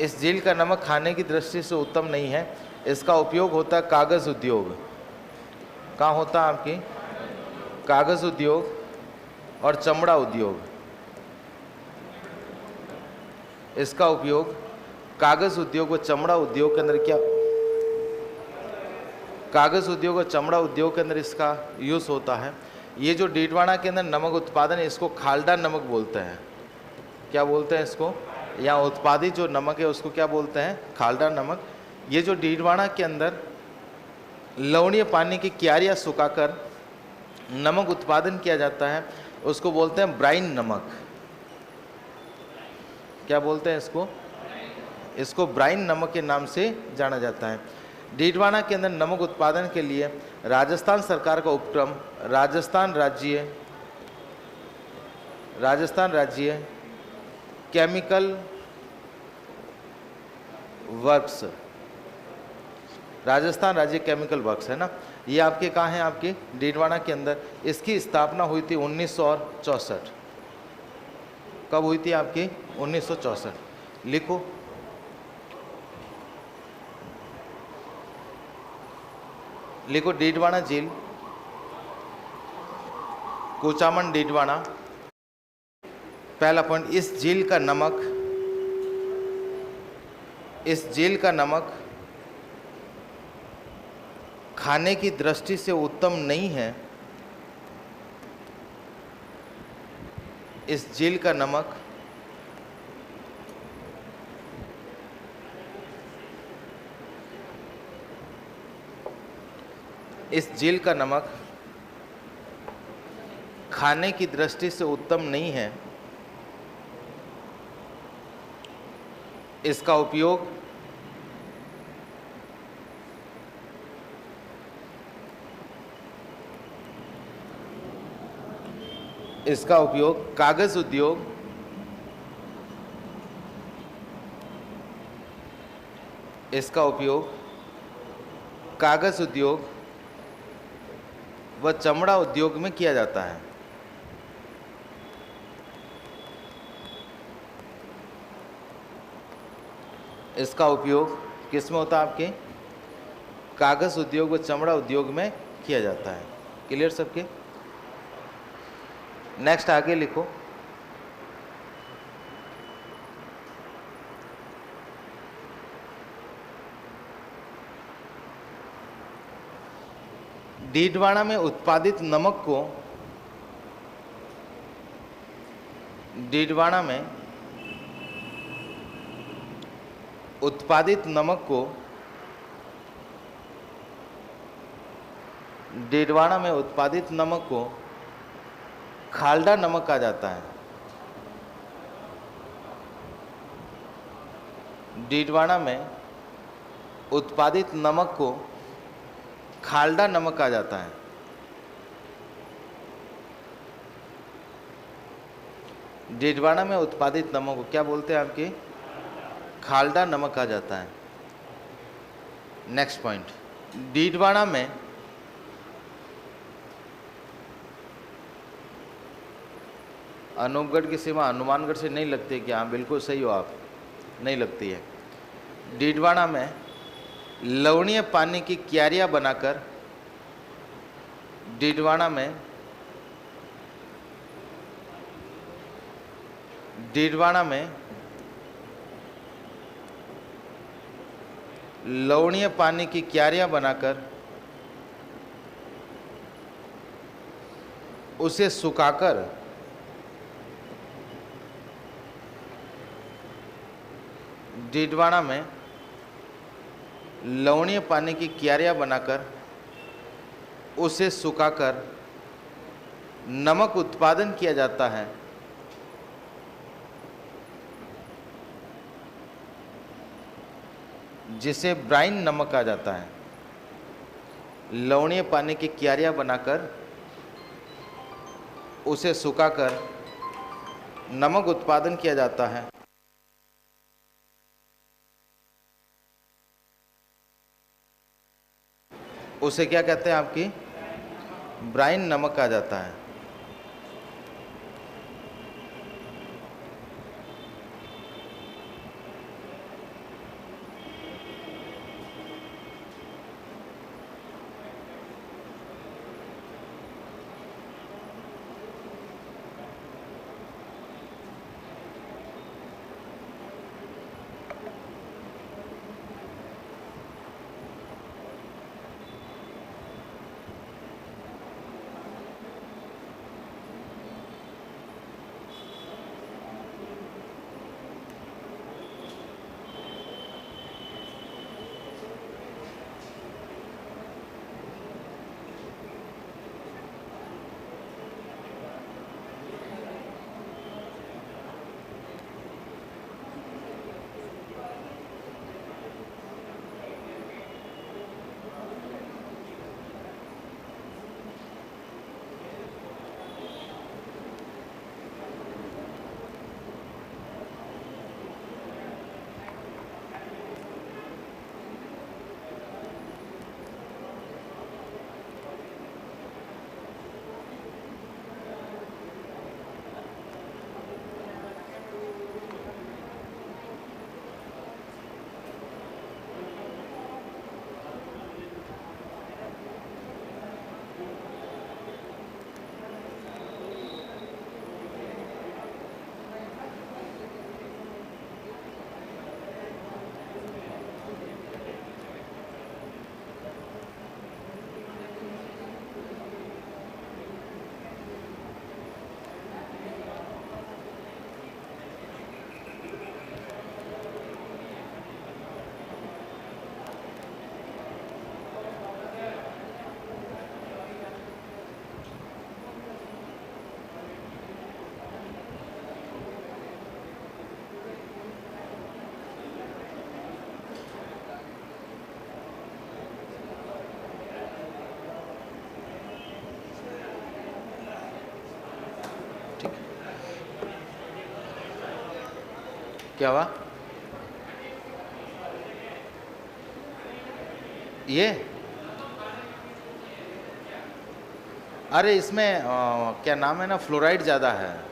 इस झील का नमक खाने की दृष्टि से उत्तम नहीं है। इसका उपयोग होता है कागज़ उद्योग। कहाँ होता है आपकी? कागज़ उद्योग और चमड़ा उद्योग। इसका उपयोग कागज़ उद्योग व चमड़ा उद्योग के अंदर, क्या कागज़ उद्योग और चमड़ा उद्योग के अंदर इसका यूज़ होता है। ये जो डीडवाना के अंदर नमक उत्पादन है, इसको खाल्डा नमक बोलते हैं। क्या बोलते हैं इसको? यहाँ उत्पादित जो नमक है उसको क्या बोलते हैं? खाल्डा नमक। ये जो डीडवाना के अंदर लवणीय पानी की क्यारियाँ सुखाकर नमक उत्पादन किया जाता है, उसको बोलते हैं ब्राइन नमक। क्या बोलते हैं इसको? इसको ब्राइन नमक के नाम से जाना जाता है। डीडवाना के अंदर नमक उत्पादन के लिए राजस्थान सरकार का उपक्रम राजस्थान राज्य केमिकल वर्क्स, राजस्थान राज्य केमिकल वर्क्स है ना, ये आपके कहाँ है? आपके डीडवाना के अंदर। इसकी स्थापना हुई थी 1964। कब हुई थी आपकी? 1964। लिखो लिखो डीडवाना झील, कुचामन डीडवाना। पहला पॉइंट, इस झील का नमक खाने की दृष्टि से उत्तम नहीं है। इस झील का नमक खाने की दृष्टि से उत्तम नहीं है। इसका उपयोग इसका उपयोग कागज उद्योग, इसका उपयोग कागज उद्योग व चमड़ा उद्योग में किया जाता है। इसका उपयोग किस में होता है? आपके कागज उद्योग व चमड़ा उद्योग में किया जाता है। क्लियर सबके? नेक्स्ट आगे लिखो। डीडवाना में उत्पादित नमक को, डीडवाना में उत्पादित नमक को, डीडवाना में उत्पादित नमक को खाल्डा नमक कहा जाता है। डीडवाना में उत्पादित नमक को खाल्डा नमक कहा जाता है। डीडवाना में उत्पादित नमक को क्या बोलते हैं? आपके खाल्डा नमक कहा जाता है। नेक्स्ट पॉइंट, डीडवाना में अनूपगढ़ की सीमा हनुमानगढ़ से नहीं लगती है क्या? हाँ, बिल्कुल सही हो आप, नहीं लगती है। डीडवाना में लवणीय पानी की क्यारियां बनाकर, डीडवाना में लवणीय पानी की क्यारियां बनाकर उसे सुखाकर डीडवाना में लवणीय पानी की क्यारियां बनाकर उसे सुखाकर नमक उत्पादन किया जाता है। जिसे ब्राइन नमक कहा जाता है। लवणीय पानी की क्यारियां बनाकर उसे सुखाकर नमक उत्पादन किया जाता है। उसे क्या कहते हैं? आपकी ब्राइन नमक कहा जाता है। क्या हुआ? ये अरे इसमें क्या नाम है ना, फ्लोराइड ज़्यादा है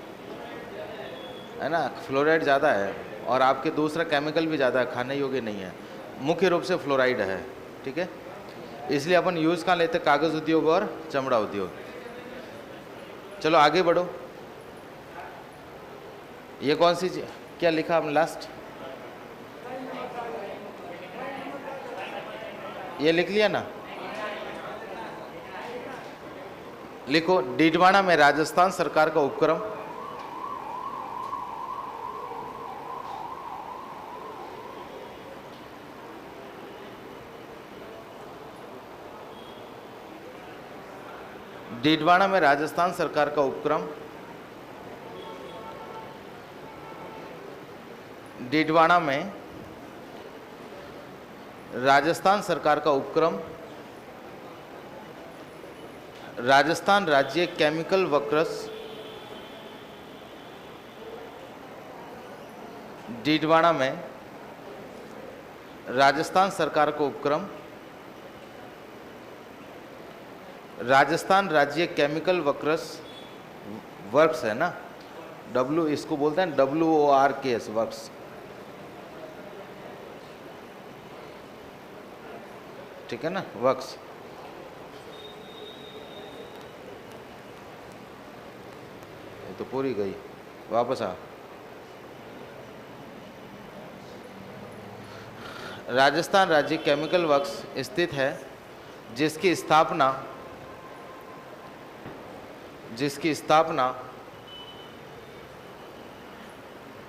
ना, फ्लोराइड ज़्यादा है, और आपके दूसरा केमिकल भी ज़्यादा है, खाने योग्य नहीं है, मुख्य रूप से फ्लोराइड है। ठीक है, इसलिए अपन यूज़ कहाँ लेते, कागज़ उद्योग और चमड़ा उद्योग। चलो आगे बढ़ो। ये कौन सी क्या लिखा आपने लास्ट? ये लिख लिया ना? लिखो, डीडवाना में राजस्थान सरकार का उपक्रम। डीडवाना में राजस्थान सरकार का उपक्रम। डीडवाना में राजस्थान सरकार का उपक्रम राजस्थान राज्य केमिकल वर्कर्स, डीडवाना में राजस्थान सरकार का उपक्रम राजस्थान राज्य केमिकल वर्क्स है ना, डब्ल्यू इसको बोलते हैं WORKS वर्क्स। ठीक है ना, वर्क्स। ये तो पूरी गई, वापस आ। राजस्थान राज्य केमिकल वर्क्स स्थित है, जिसकी स्थापना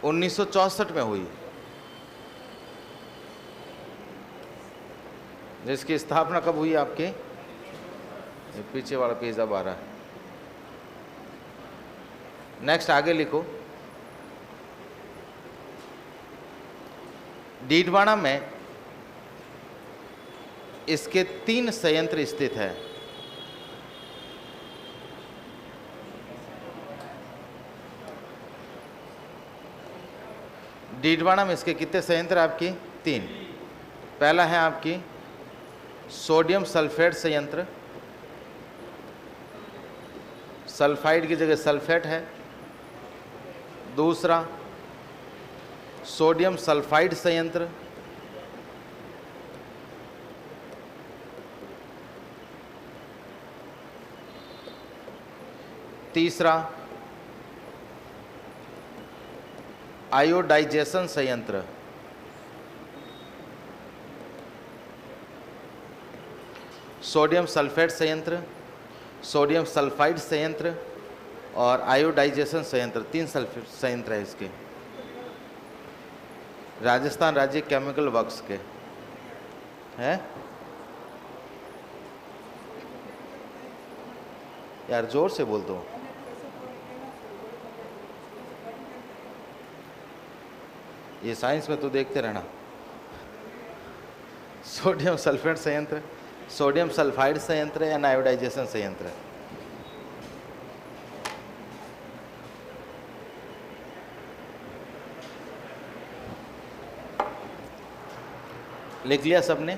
1964 में हुई। जिसकी स्थापना कब हुई आपके? ये पीछे वाला पेज अब आ रहा है। नेक्स्ट आगे लिखो, डीडवाना में इसके 3 संयंत्र स्थित है। डीडवाना में इसके कितने संयंत्र आपकी? 3। पहला है आपकी सोडियम सल्फेट संयंत्र, सल्फाइड की जगह सल्फेट है। दूसरा सोडियम सल्फाइड संयंत्र। तीसरा आयोडाइजेशन संयंत्र। सोडियम सल्फेट संयंत्र, सोडियम सल्फाइड संयंत्र और आयोडाइजेशन संयंत्र, 3 संयंत्र है इसके, राजस्थान राज्य केमिकल वर्क्स के हैं। यार जोर से बोल दो। ये साइंस में तो देखते रहना। सोडियम सल्फेट संयंत्र, सोडियम सल्फाइड संयंत्र या आयोडाइजेशन संयंत्र। लिख लिया सबने?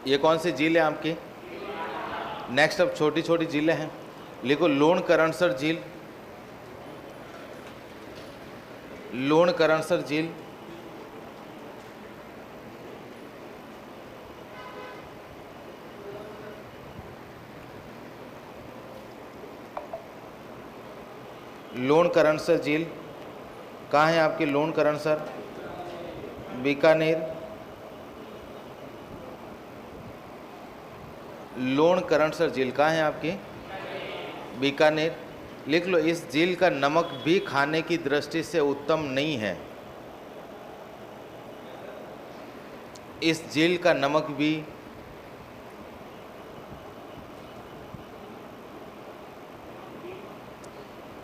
ये कौन सी झील है आपकी? नेक्स्ट अब छोटी छोटी झीलें हैं। लिखो, लोणकरणसर झील, लोणकरणसर झील, लोणकरणसर झील कहाँ है आपकी? लोणकरणसर बीकानेर। लोणकरणसर झील कहाँ है आपकी? बीकानेर। लिख लो, इस झील का नमक भी खाने की दृष्टि से उत्तम नहीं है। इस झील का नमक भी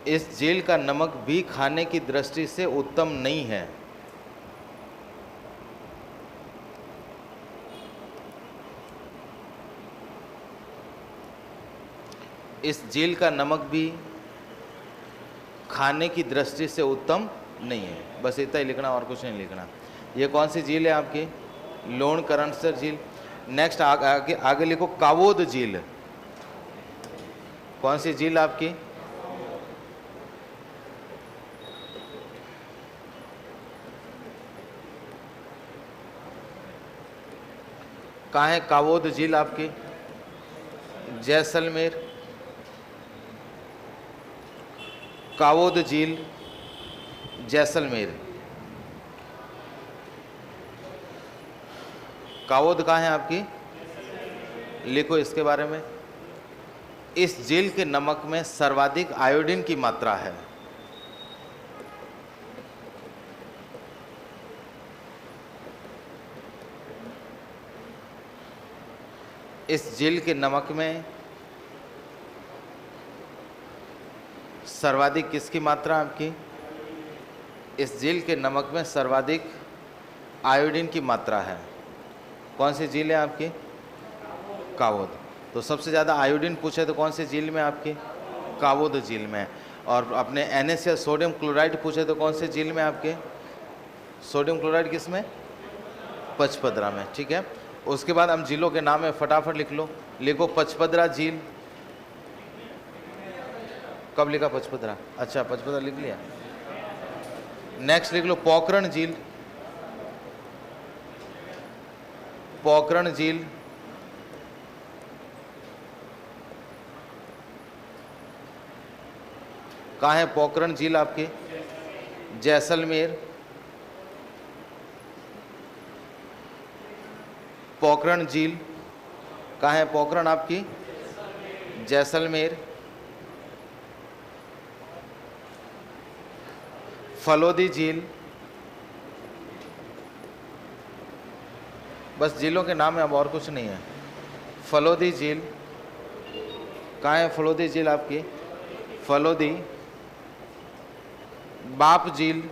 इस झील का नमक भी खाने की दृष्टि से उत्तम नहीं है। इस झील का नमक भी खाने की दृष्टि से उत्तम नहीं है, बस इतना ही लिखना और कुछ नहीं लिखना। ये कौन सी झील है आपकी? लोणकरणसर झील। नेक्स्ट आगे लिखो कावोद झील। कौन सी झील आपकी? कहाँ है कावोद झील आपकी? जैसलमेर। कावोद झील जैसलमेर। कावोद कहाँ है आपकी? लिखो इसके बारे में। इस झील के नमक में सर्वाधिक आयोडीन की मात्रा है। इस झील के नमक में सर्वाधिक किसकी मात्रा आपकी? इस झील के नमक में सर्वाधिक आयोडीन की मात्रा है। कौन सी झील है आपकी? कावोद। तो सबसे ज़्यादा आयोडीन पूछे तो कौन सी झील में आपकी? कावोद झील में। और अपने NaCl सोडियम क्लोराइड पूछे तो कौन सी झील में आपके? सोडियम क्लोराइड किस में? पचपदरा में। ठीक है, उसके बाद हम झीलों के नाम है, फटाफट लिख लो। लिखो पचपदरा झील। कब लिखा पचपदरा? अच्छा, पचपदरा लिख लिया। नेक्स्ट लिख लो पोखरण झील। पोखरण झील। कहाँ है पोखरण झील आपकी? जैसलमेर। पोखरण झील कहाँ है? पोखरण आपकी जैसलमेर। फलोदी झील। बस झीलों के नाम है, अब और कुछ नहीं है। फलोदी झील कहाँ है? फलोदी झील आपकी फलोदी। बाप झील।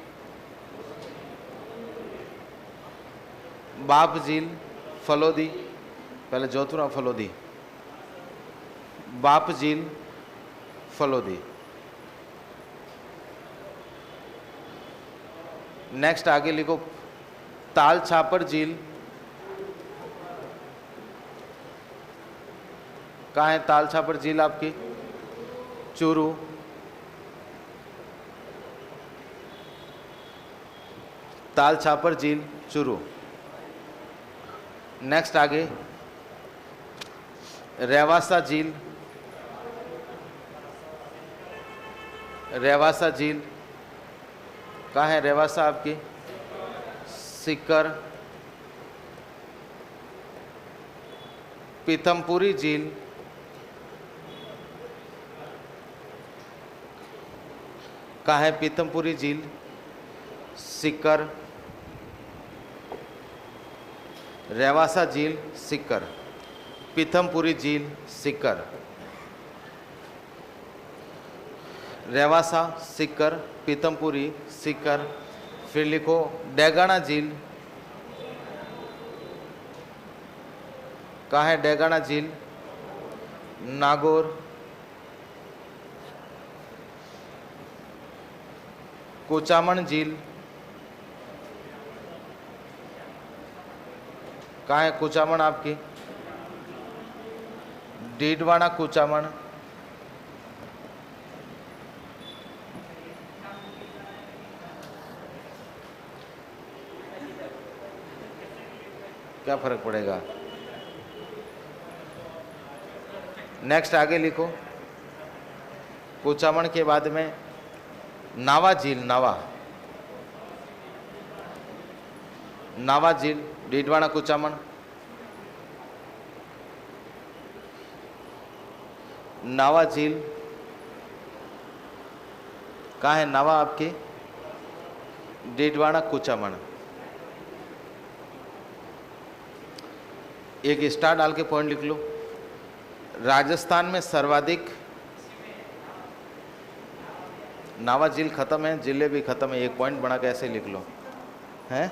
बाप झील फलोदी, पहले जोधपुर में फलोदी। बाप झील फलोदी। नेक्स्ट आगे लिखो ताल छापर झील। कहाँ है ताल छापर झील आपकी? चूरू। ताल छापर झील चूरू। नेक्स्ट आगे रेवासा झील। रेवासा झील कहाँ है? रेवासा आपकी सीकर। पीथमपुरी झील कहाँ है? पीथमपुरी झील सीकर। रेवासा झील सीकर। पीथमपुरी झील सीकर। रेवासा सीकर पीथमपुरी सीकर। फिर लिखो डेगाना झील। कहाँ है डेगाना झील? नागौर। कुचामन झील कहाँ है? कुचामन आपकी डीडवाना कुचामन। क्या फर्क पड़ेगा? नेक्स्ट आगे लिखो कुचामन के बाद में नावा झील। नावा। नावा झील डीडवाना कुचामन। नावा झील कहाँ है? नावा आपकी डीडवाना कुचामन। एक स्टार डाल के पॉइंट लिख लो। राजस्थान में सर्वाधिक, नावा झील खत्म है, जिले भी खत्म है, एक पॉइंट बना के ऐसे लिख लो हैं।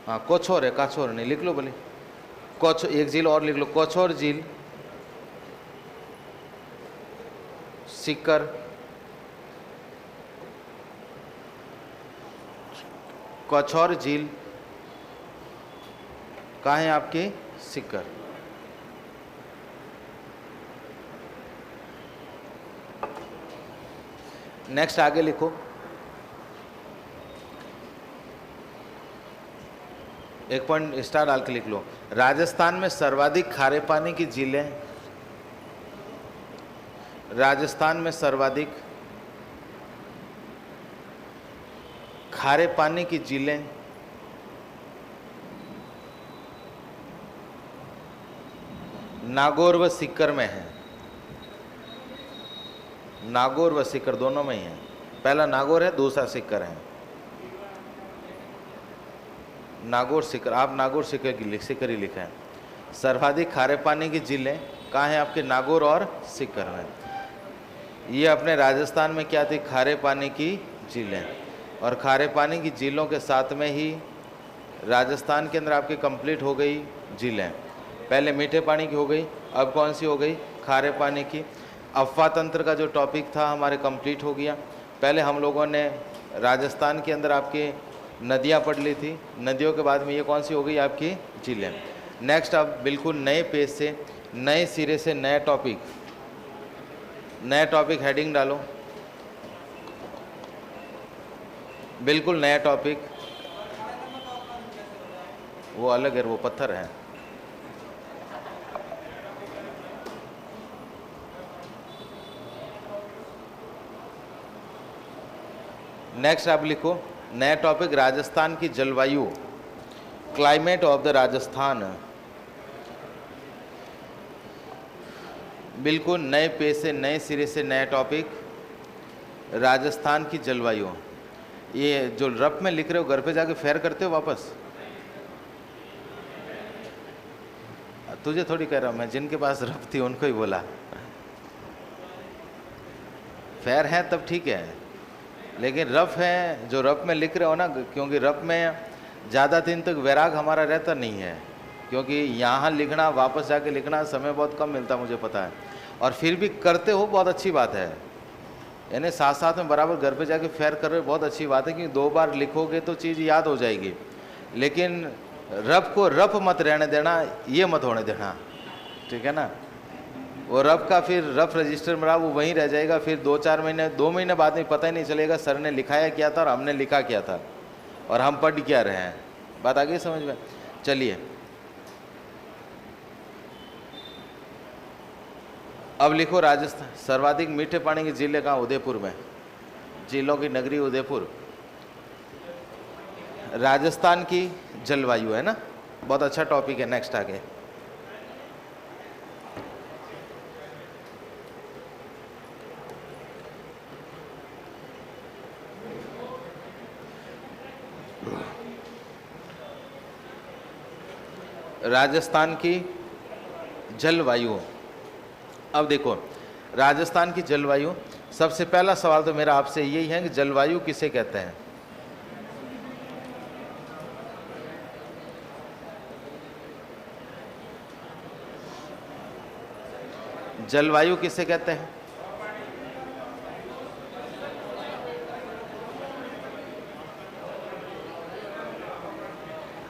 हाँ कोछोर है, काछोर नहीं, लिख लो बोले कोछोर। एक झील और लिख लो कोछोर झील सीकर। कछौर झील कहाँ है आपकी? सीकर। नेक्स्ट आगे लिखो, एक पॉइंट स्टार डाल के लिख लो। राजस्थान में सर्वाधिक खारे पानी की झीलें, राजस्थान में सर्वाधिक खारे पानी की झीलें नागौर व सीकर में है। नागौर व सीकर दोनों में ही है। पहला नागौर है, दूसरा सीकर है। नागौर सीकर, आप नागौर सीकर की सीकर ही लिखा है। सर्वाधिक खारे पानी की झीलें कहाँ हैं आपके? नागौर और सीकर में। ये अपने राजस्थान में क्या थी? खारे पानी की झीलें। और खारे पानी की झीलों के साथ में ही राजस्थान के अंदर आपकी कंप्लीट हो गई झीलें। पहले मीठे पानी की हो गई, अब कौन सी हो गई? खारे पानी की। अफवाह तंत्र का जो टॉपिक था हमारे कंप्लीट हो गया। पहले हम लोगों ने राजस्थान के अंदर आपके नदियाँ पढ़ ली थी, नदियों के बाद में ये कौन सी हो गई? आपकी झीलें। नेक्स्ट अब बिल्कुल नए पेज से, नए सिरे से नया टॉपिक, नया टॉपिक हेडिंग डालो, बिल्कुल नया टॉपिक। वो अलग है, वो पत्थर है। नेक्स्ट आप लिखो नया टॉपिक, राजस्थान की जलवायु, क्लाइमेट ऑफ द राजस्थान। बिल्कुल नए पेज से, नए सिरे से नया टॉपिक, राजस्थान की जलवायु। ये जो रफ में लिख रहे हो घर पे जाके फेयर करते हो वापस? तुझे थोड़ी कह रहा हूँ मैं, जिनके पास रफ थी उनको ही बोला। फेयर है तब ठीक है, लेकिन रफ है, जो रफ में लिख रहे हो ना, क्योंकि रफ में ज़्यादा दिन तक वैराग हमारा रहता नहीं है, क्योंकि यहाँ लिखना वापस जाके लिखना समय बहुत कम मिलता, मुझे पता है। और फिर भी करते हो, बहुत अच्छी बात है। यानी साथ साथ में बराबर घर पे जाके फेयर कर रहे हो, बहुत अच्छी बात है, क्योंकि 2 बार लिखोगे तो चीज़ याद हो जाएगी। लेकिन रफ को रफ मत रहने देना, ये मत होने देना, ठीक है ना। वो रफ का फिर रफ रजिस्टर में रहा, वो वहीं रह जाएगा। फिर 2-4 महीने, 2 महीने बाद में पता ही नहीं चलेगा सर ने लिखाया क्या था और हमने लिखा क्या था और हम पढ़ क्या रहे हैं। बात आ गई समझ में? चलिए अब लिखो राजस्थान सर्वाधिक मीठे पानी की झीलें कहाँ? उदयपुर में, झीलों की नगरी उदयपुर। राजस्थान की जलवायु है ना, बहुत अच्छा टॉपिक है। नेक्स्ट आगे राजस्थान की जलवायु। अब देखो राजस्थान की जलवायु, सबसे पहला सवाल तो मेरा आपसे यही है कि जलवायु किसे कहते हैं? जलवायु किसे कहते हैं?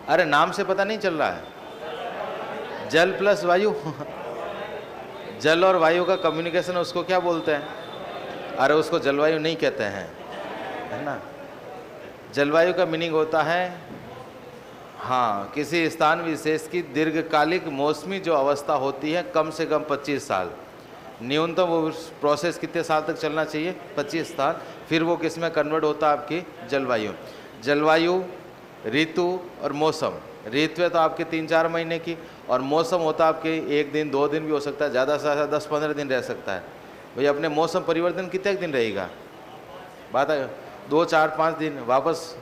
अरे नाम से पता नहीं चल रहा है। जल प्लस वायु जल और वायु का कम्युनिकेशन, उसको क्या बोलते हैं? अरे उसको जलवायु नहीं कहते हैं, है ना। जलवायु का मीनिंग होता है, हाँ, किसी स्थान विशेष की दीर्घकालिक मौसमी जो अवस्था होती है, कम से कम 25 साल, न्यूनतम वो प्रोसेस कितने साल तक चलना चाहिए? 25 साल। फिर वो किस में कन्वर्ट होता है? आपकी जलवायु। जलवायु, ऋतु और मौसम। ऋतु है तो आपके 3-4 महीने की, और मौसम होता है आपके 1 दिन 2 दिन भी हो सकता है, ज़्यादा से ज़्यादा 10-15 दिन रह सकता है। भाई अपने मौसम परिवर्तन कितने दिन रहेगा? बात है 2-4-5 दिन, वापस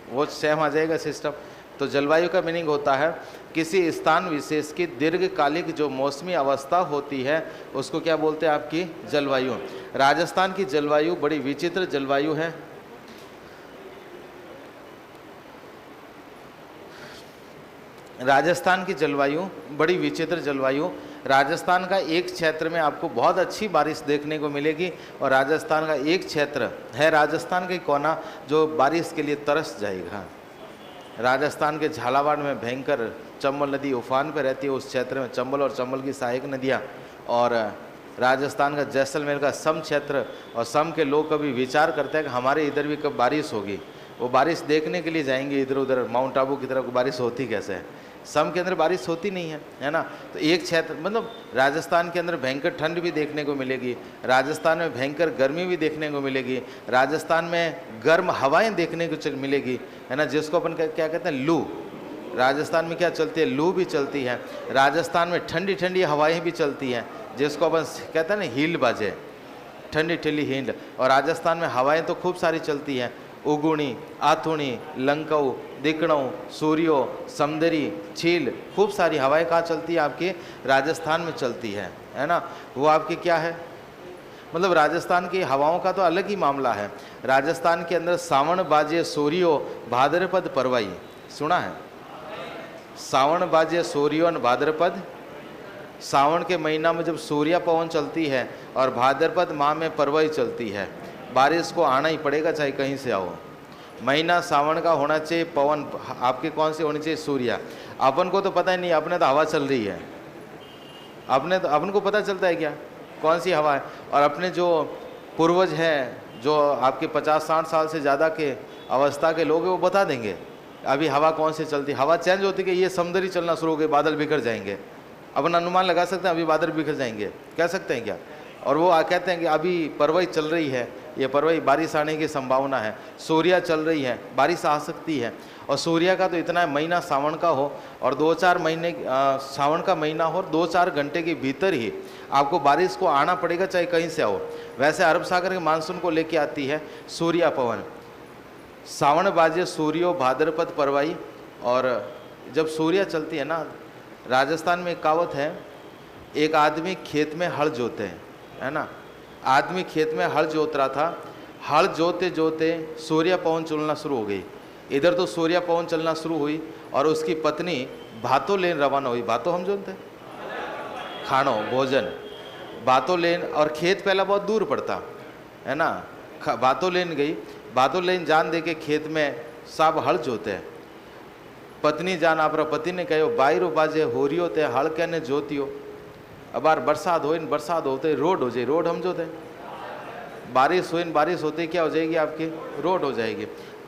वो सेम आ जाएगा सिस्टम। तो जलवायु का मीनिंग होता है किसी स्थान विशेष की दीर्घकालिक जो मौसमी अवस्था होती है, उसको क्या बोलते हैं? आपकी जलवायु। राजस्थान की जलवायु बड़ी विचित्र जलवायु है। राजस्थान की जलवायु बड़ी विचित्र जलवायु। राजस्थान का एक क्षेत्र में आपको बहुत अच्छी बारिश देखने को मिलेगी, और राजस्थान का एक क्षेत्र है, राजस्थान का कोना, जो बारिश के लिए तरस जाएगा। राजस्थान के झालावाड़ में भयंकर चंबल नदी उफान पर रहती है, उस क्षेत्र में चंबल और चंबल की सहायक नदियाँ, और राजस्थान का जैसलमेर का सम क्षेत्र, और सम के लोग कभी विचार करते हैं कि हमारे इधर भी कब बारिश होगी, वो बारिश देखने के लिए जाएंगे इधर उधर, माउंट आबू की तरफ बारिश होती कैसे है, सम के अंदर बारिश होती नहीं है ना। तो एक क्षेत्र मतलब राजस्थान के अंदर भयंकर ठंड भी देखने को मिलेगी, राजस्थान में भयंकर गर्मी भी देखने को मिलेगी, राजस्थान में गर्म हवाएं देखने को मिलेगी, है ना, जिसको अपन क्या कहते हैं, लू। राजस्थान में क्या चलती है, लू भी चलती है। राजस्थान में ठंडी ठंडी हवाएं भी चलती हैं, जिसको अपन कहते हैं ना हील बाजे, ठंडी ठंडी हील। और राजस्थान में हवाएं तो खूब सारी चलती हैं, उगुणी, आथुणी, लंकऊ, दिकणऊ, सूर्यो, समदरी, छील, खूब सारी हवाएं कहाँ चलती है, आपके राजस्थान में चलती है ना। वो आपके क्या है, मतलब राजस्थान की हवाओं का तो अलग ही मामला है। राजस्थान के अंदर सावन बाजे सूर्यो भाद्रपद परवाई, सुना है, सावन बाजे सूर्यो न भाद्रपद। सावन के महीना में जब सूर्या पवन चलती है और भाद्रपद माह में परवाई चलती है, बारिश को आना ही पड़ेगा चाहे कहीं से आओ। महीना सावन का होना चाहिए, पवन आपके कौन सी होनी चाहिए, सूर्या। अपन को तो पता ही नहीं, अपने तो हवा चल रही है, अपन को पता चलता है क्या कौन सी हवा है। और अपने जो पूर्वज हैं, जो आपके 50-60 साल से ज़्यादा के अवस्था के लोग हैं, वो बता देंगे अभी हवा कौन सी चलती। हवा चेंज होती है कि ये समुद्री चलना शुरू हो गए, बादल बिखर जाएंगे। अपन अनुमान लगा सकते हैं अभी बादल बिखर जाएंगे, कह सकते हैं क्या। और वो कहते हैं कि अभी परवई चल रही है, ये परवई बारिश आने की संभावना है, सूर्या चल रही है, बारिश आ सकती है। और सूर्या का तो इतना महीना सावन का हो और 2-4 महीने सावन का महीना हो और 2-4 घंटे के भीतर ही आपको बारिश को आना पड़ेगा चाहे कहीं से आओ। वैसे अरब सागर के मानसून को लेके आती है सूर्या पवन। सावन बाजे सूर्यो भाद्रपद परवाई। और जब सूर्या चलती है ना, राजस्थान में एक कहावत है, एक आदमी खेत में हल जोते हैं, है ना, आदमी खेत में हल जोत रहा था, हल जोते जोते सूर्या पवन चलना शुरू हो गई। इधर तो सूर्या पवन चलना शुरू हुई और उसकी पत्नी भातों लेन रवाना हुई। भातों हम जोते खानो भोजन, भातों लेन, और खेत पहला बहुत दूर पड़ता है ना, भातों लेन गई। भातों लेन जान दे के खेत में सब हल जोते हैं। पत्नी जान आप पति ने कहो बाईरो बाजे होरियो ते हल कहने जोतियो। अब बार बरसात हो, बरसात होते रोड हो जाए, रोड हम जोते, बारिश हो, बारिश होते क्या हो जाएगी आपकी, रोड हो जाएगी।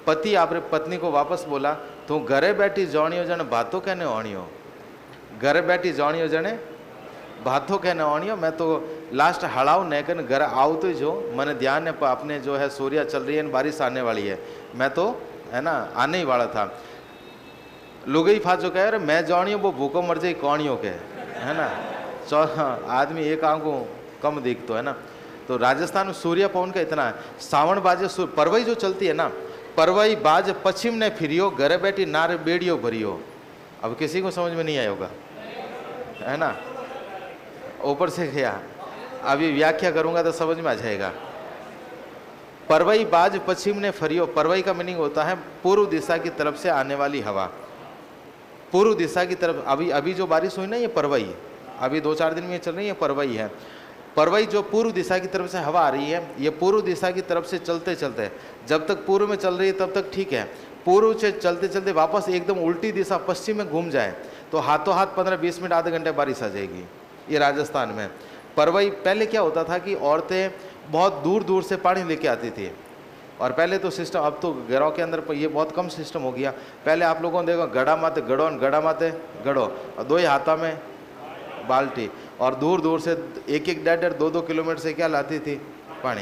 पति आपने पत्नी को वापस बोला, तू घरे बैठी जौणियो जने भातों कहने ओणियो, घरे बैठी जौणियो जने भातों कहने ओणियो। मैं तो लास्ट हड़ाऊ नेकन घर आओ तो जो मैंने ध्यान है अपने जो है सूर्या चल रही है, बारिश आने वाली है, मैं तो है ना आने ही वाला था। लुगई फा जो कह रहे मैं जौणियो वो भूखो मर जाए कौणियों के, है ना, आदमी एक आंखों कम दिखतो है ना। तो राजस्थान में सूर्या पवन का इतना है। सावन बाजे परवई जो चलती है ना, परवई बाज पश्चिम ने फिरियो घरे बैठी नार बेड़ियो भरियो। अब किसी को समझ में नहीं आया होगा, है ना, ऊपर से गया, अभी व्याख्या करूंगा तो समझ में आ जाएगा। परवई बाज पश्चिम ने फरियो, परवई का मीनिंग होता है पूर्व दिशा की तरफ से आने वाली हवा, पूर्व दिशा की तरफ। अभी जो बारिश हुई ना, ये परवई है, अभी 2-4 दिन में चल रही है, परवई है। परवई जो पूर्व दिशा की तरफ से हवा आ रही है, ये पूर्व दिशा की तरफ से चलते चलते, जब तक पूर्व में चल रही है तब तक ठीक है, पूर्व से चलते चलते वापस एकदम उल्टी दिशा पश्चिम में घूम जाए तो हाथों हाथ 15-20 मिनट आधे घंटे बारिश आ जाएगी। ये राजस्थान में परवई। पहले क्या होता था कि औरतें बहुत दूर दूर से पानी लेके आती थी, और पहले तो सिस्टम, अब तो घरों के अंदर ये बहुत कम सिस्टम हो गया। पहले आप लोगों ने देखो गड़ा माते गड़ो, गड़ा माते गड़ो, और 2 ही हाथों में बाल्टी, और दूर दूर से 1-1, 1.5, 2-2 किलोमीटर से क्या लाती थी पानी,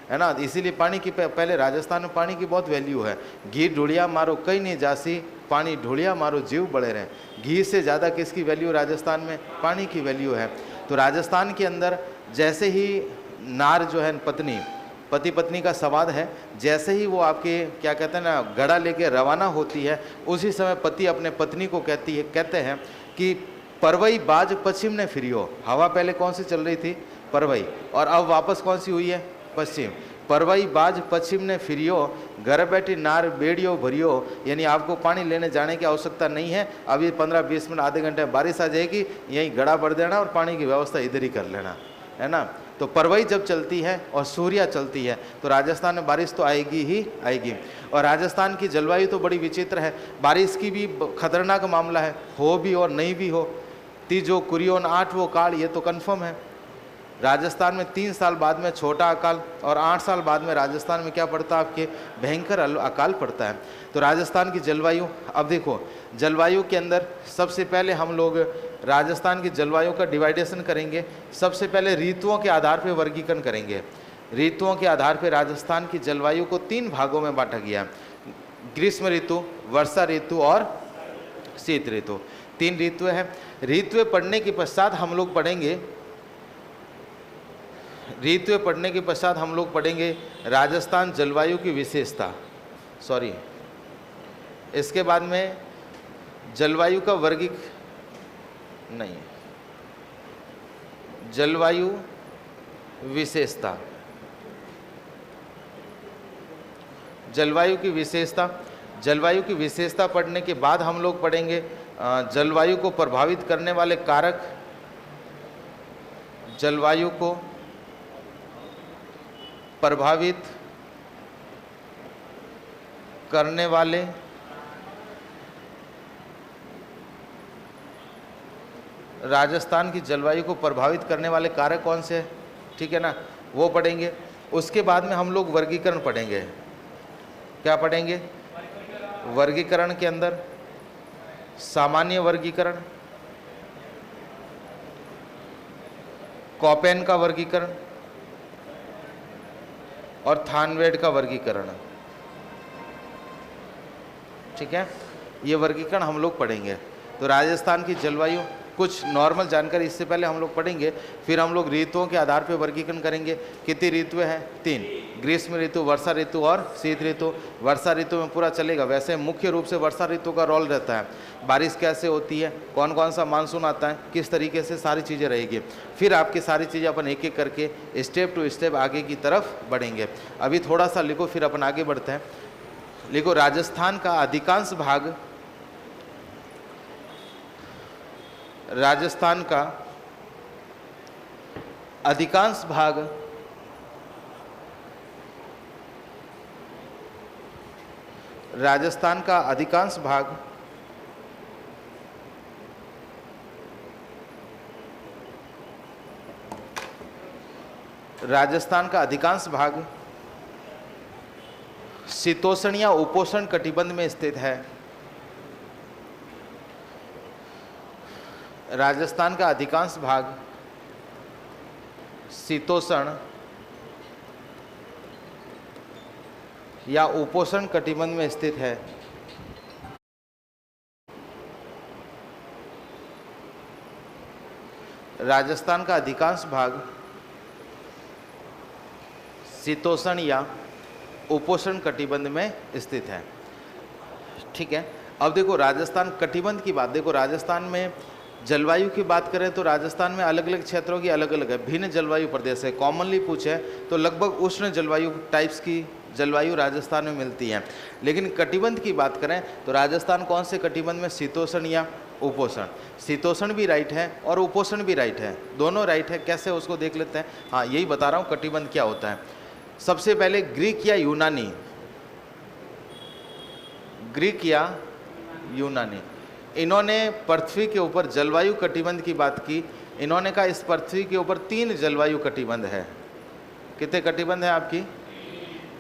है ना। इसीलिए पानी की पहले राजस्थान में पानी की बहुत वैल्यू है। घी ढूढ़िया मारो कहीं नहीं जासी, पानी ढूढ़िया मारो जीव बड़े रहे। घी से ज़्यादा किसकी वैल्यू राजस्थान में, पानी की वैल्यू है। तो राजस्थान के अंदर जैसे ही नार जो है पत्नी, पति पत्नी का संवाद है, जैसे ही वो आपके क्या कहते हैं ना घड़ा लेके रवाना होती है, उसी समय पति अपने पत्नी को कहते हैं कि परवई बाज पश्चिम ने फिरियो। हवा पहले कौन सी चल रही थी, परवई, और अब वापस कौन सी हुई है, पश्चिम। परवई बाज पश्चिम ने फिरियो, घर बैठी नार बेड़ियो भरियो, यानी आपको पानी लेने जाने की आवश्यकता नहीं है। अभी 15-20 मिनट आधे घंटे बारिश आ जाएगी, यहीं घड़ा भर देना और पानी की व्यवस्था इधर ही कर लेना, है ना। तो परवई जब चलती है और सूर्या चलती है तो राजस्थान में बारिश तो आएगी ही आएगी। और राजस्थान की जलवायु तो बड़ी विचित्र है, बारिश की भी खतरनाक मामला है, हो भी और नहीं भी हो। तीजो कुरियोन 8 काल, ये तो कन्फर्म है। राजस्थान में 3 साल बाद में छोटा अकाल और 8 साल बाद में राजस्थान में क्या पड़ता है आपके, भयंकर अकाल पड़ता है। तो राजस्थान की जलवायु, अब देखो जलवायु के अंदर सबसे पहले हम लोग राजस्थान की जलवायु का डिवाइडेशन करेंगे। सबसे पहले ऋतुओं के आधार पर वर्गीकरण करेंगे। ऋतुओं के आधार पर राजस्थान की जलवायु को 3 भागों में बांटा गया, ग्रीष्म ऋतु, वर्षा ऋतु और शीत ऋतु। 3 ऋतुएं हैं। ऋतुएं पढ़ने के पश्चात हम लोग पढ़ेंगे राजस्थान जलवायु की विशेषता, इसके बाद में जलवायु का जलवायु विशेषता, जलवायु की विशेषता पढ़ने के बाद हम लोग पढ़ेंगे जलवायु को प्रभावित करने वाले कारक, जलवायु को प्रभावित करने वाले राजस्थान की जलवायु को प्रभावित करने वाले कारक कौन से हैं, ठीक है ना, वो पढ़ेंगे। उसके बाद में हम लोग वर्गीकरण पढ़ेंगे। क्या पढ़ेंगे? वर्गीकरण के अंदर सामान्य वर्गीकरण, कॉपेन का वर्गीकरण और थानवेड का वर्गीकरण, ठीक है, ये वर्गीकरण हम लोग पढ़ेंगे। तो राजस्थान की जलवायु कुछ नॉर्मल जानकारी इससे पहले हम लोग पढ़ेंगे, फिर हम लोग ऋतुओं के आधार पर वर्गीकरण करेंगे। कितनी ऋतुएं हैं? 3, ग्रीष्म ऋतु, वर्षा ऋतु और शीत ऋतु। वर्षा ऋतु में पूरा चलेगा, वैसे मुख्य रूप से वर्षा ऋतु का रोल रहता है। बारिश कैसे होती है, कौन कौन सा मानसून आता है, किस तरीके से, सारी चीज़ें रहेगी। फिर आपकी सारी चीज़ें अपन एक एक करके स्टेप टू स्टेप आगे की तरफ बढ़ेंगे। अभी थोड़ा सा लिखो, फिर अपन आगे बढ़ते हैं। लिखो, राजस्थान का अधिकांश भाग, राजस्थान का अधिकांश भाग राजस्थान का अधिकांश भाग शीतोष्ण या उपोष्ण कटिबंध में स्थित है। राजस्थान का अधिकांश भाग शीतोष्ण या उपोष्ण कटिबंध में स्थित है। राजस्थान का अधिकांश भाग शीतोष्ण या उपोष्ण कटिबंध में स्थित है, ठीक है। अब देखो राजस्थान कटिबंध की बात, देखो राजस्थान में जलवायु की बात करें तो राजस्थान में अलग अलग क्षेत्रों की अलग अलग है, भिन्न जलवायु प्रदेश है। कॉमनली पूछे तो लगभग उष्ण जलवायु टाइप्स की जलवायु राजस्थान में मिलती है। लेकिन कटिबंध की बात करें तो राजस्थान कौन से कटिबंध में, शीतोष्ण या उपोष्ण। शीतोष्ण भी राइट है और उपोष्ण भी राइट है, दोनों राइट है। कैसे उसको देख लेते हैं। हाँ, यही बता रहा हूँ कटिबंध क्या होता है। सबसे पहले ग्रीक या यूनानी, इन्होंने पृथ्वी के ऊपर जलवायु कटिबंध की बात की। इन्होंने कहा इस पृथ्वी के ऊपर 3 जलवायु कटिबंध है। कितने कटिबंध है आपकी?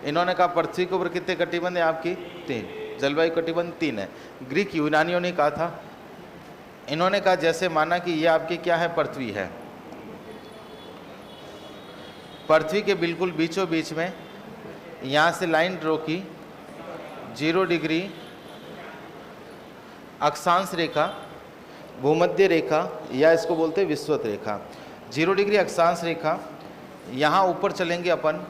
इन्होंने कहा पृथ्वी के ऊपर कितने कटिबंध है आपकी? 3 जलवायु कटिबंध 3 है। ग्रीक यूनानियों ने कहा था, इन्होंने कहा जैसे माना कि ये आपकी क्या है, पृथ्वी है। पृथ्वी के बिल्कुल बीचों बीच में यहाँ से लाइन ड्रॉ की, 0 डिग्री अक्षांश रेखा, भूमध्य रेखा या इसको बोलते हैं विषुवत रेखा। 0 डिग्री अक्षांश रेखा, यहाँ ऊपर चलेंगे अपन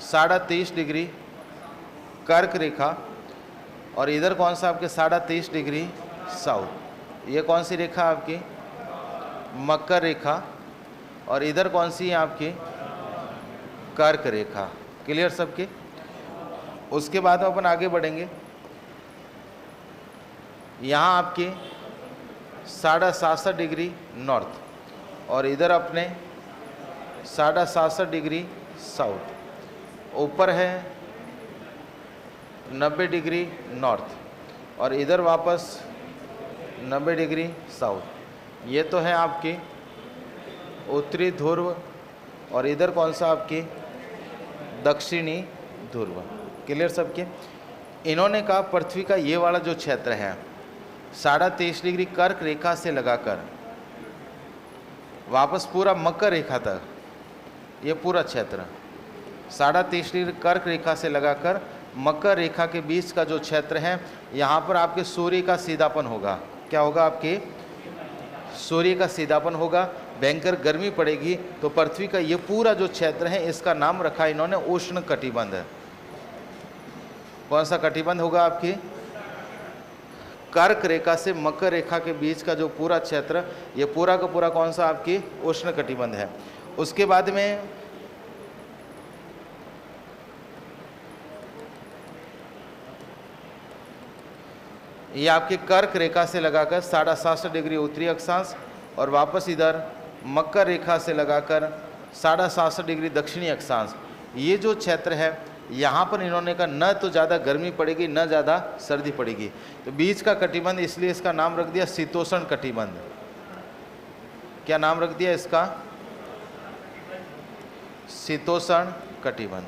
23.5 डिग्री कर्क रेखा, और इधर कौन सा आपके 23.5 डिग्री साउथ। ये कौन सी रेखा आपकी? मकर रेखा। और इधर कौन सी है आपकी? कर्क रेखा। क्लियर सबके? उसके बाद अपन आगे बढ़ेंगे, यहाँ आपके 67.5 डिग्री नॉर्थ, और इधर अपने 67.5 डिग्री साउथ, ऊपर है 90 डिग्री नॉर्थ, और इधर वापस 90 डिग्री साउथ। ये तो है आपकी उत्तरी ध्रुव, और इधर कौन सा आपकी दक्षिणी ध्रुव। क्लियर सबके। इन्होंने कहा पृथ्वी का ये वाला जो क्षेत्र है 23.5 डिग्री कर्क रेखा से लगाकर वापस पूरा मकर रेखा तक, ये पूरा क्षेत्र 23.5 डिग्री कर्क रेखा से लगाकर मकर रेखा के बीच का जो क्षेत्र है, यहाँ पर आपके सूर्य का सीधापन होगा। क्या होगा? आपके सूर्य का सीधापन होगा, भयंकर गर्मी पड़ेगी। तो पृथ्वी का ये पूरा जो क्षेत्र है इसका नाम रखा इन्होंने उष्ण कटिबंध। कौन सा कटिबंध होगा? आपकी कर्क रेखा से मकर रेखा के बीच का जो पूरा क्षेत्र, ये पूरा का पूरा कौन सा आपकी उष्ण कटिबंध है। उसके बाद में ये आपके कर्क रेखा से लगाकर 67 डिग्री उत्तरी अक्षांश, और वापस इधर मकर रेखा से लगाकर 67 डिग्री दक्षिणी अक्षांश, ये जो क्षेत्र है यहाँ पर इन्होंने कहा न तो ज़्यादा गर्मी पड़ेगी न ज़्यादा सर्दी पड़ेगी। तो बीच का कटिबंध, इसलिए इसका नाम रख दिया शीतोष्ण कटिबंध। क्या नाम रख दिया इसका? शीतोष्ण कटिबंध।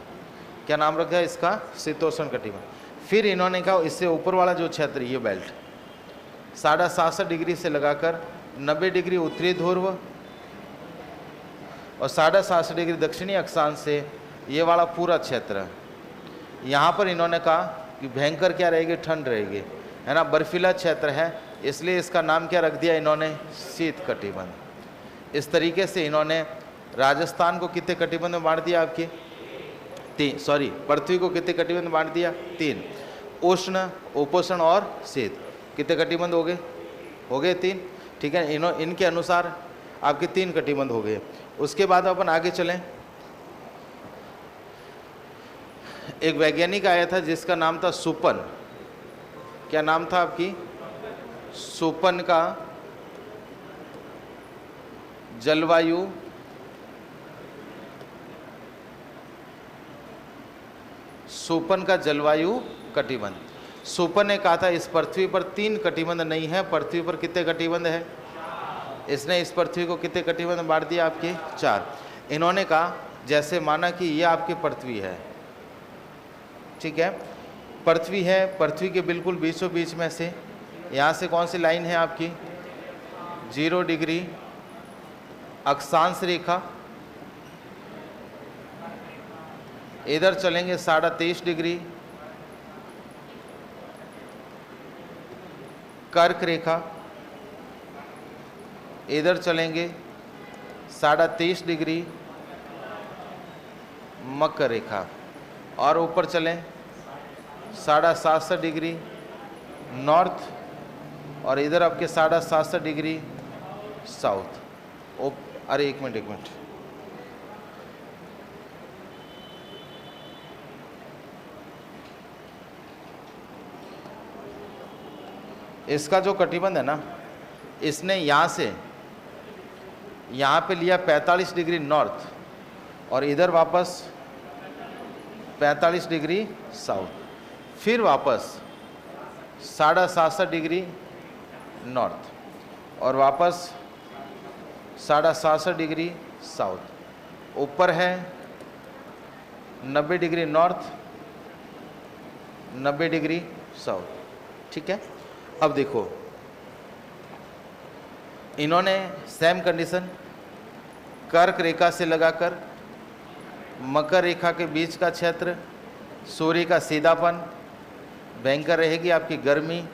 क्या नाम रख दिया इसका? शीतोष्ण कटिबंध। फिर इन्होंने कहा इससे ऊपर वाला जो क्षेत्र, ये बेल्ट 67 डिग्री से लगाकर 90 डिग्री उत्तरी ध्रुव और 67 डिग्री दक्षिणी अक्षांश से ये वाला पूरा क्षेत्र, यहाँ पर इन्होंने कहा कि भयंकर क्या रहेगी? ठंड रहेगी, है ना, बर्फीला क्षेत्र है, इसलिए इसका नाम क्या रख दिया इन्होंने? शीत कटिबंध। इस तरीके से इन्होंने राजस्थान को कितने कटिबंध में बांट दिया? आपके पृथ्वी को कितने कटिबंध में बांट दिया? 3। उष्ण, उपोष्ण और शीत। कितने कटिबंध हो गए? 3। ठीक है, इनके अनुसार आपके 3 कटिबंध हो गए। उसके बाद अपन आगे चलें। एक वैज्ञानिक आया था जिसका नाम था सुपन। क्या नाम था आपकी? सुपन का जलवायु कटिबंध। सुपन ने कहा था इस पृथ्वी पर 3 कटिबंध नहीं है, पृथ्वी पर कितने कटिबंध है? इसने इस पृथ्वी को कितने कटिबंध बांट दिया? आपके 4। इन्होंने कहा जैसे माना कि ये आपकी पृथ्वी है, ठीक है, पृथ्वी है, पृथ्वी के बिल्कुल बीचों बीच में से यहाँ से कौन सी लाइन है आपकी? 0 डिग्री अक्षांश रेखा, इधर चलेंगे 23.5 डिग्री कर्क रेखा, इधर चलेंगे 23.5 डिग्री मकर रेखा, और ऊपर चलें 67 डिग्री नॉर्थ, और इधर आपके 67 डिग्री साउथ। अरे एक मिनट, इसका जो कटिबंध है ना, इसने यहाँ से यहाँ पे लिया 45 डिग्री नॉर्थ, और इधर वापस 45 डिग्री साउथ, फिर वापस 67 डिग्री नॉर्थ, और वापस 67 डिग्री साउथ। ऊपर है 90 डिग्री नॉर्थ, 90 डिग्री साउथ। ठीक है, अब देखो इन्होंने सेम कंडीशन कर्क रेखा से लगाकर मकर रेखा के बीच का क्षेत्र, सूर्य का सीधापन, भयंकर रहेगी आपकी गर्मी,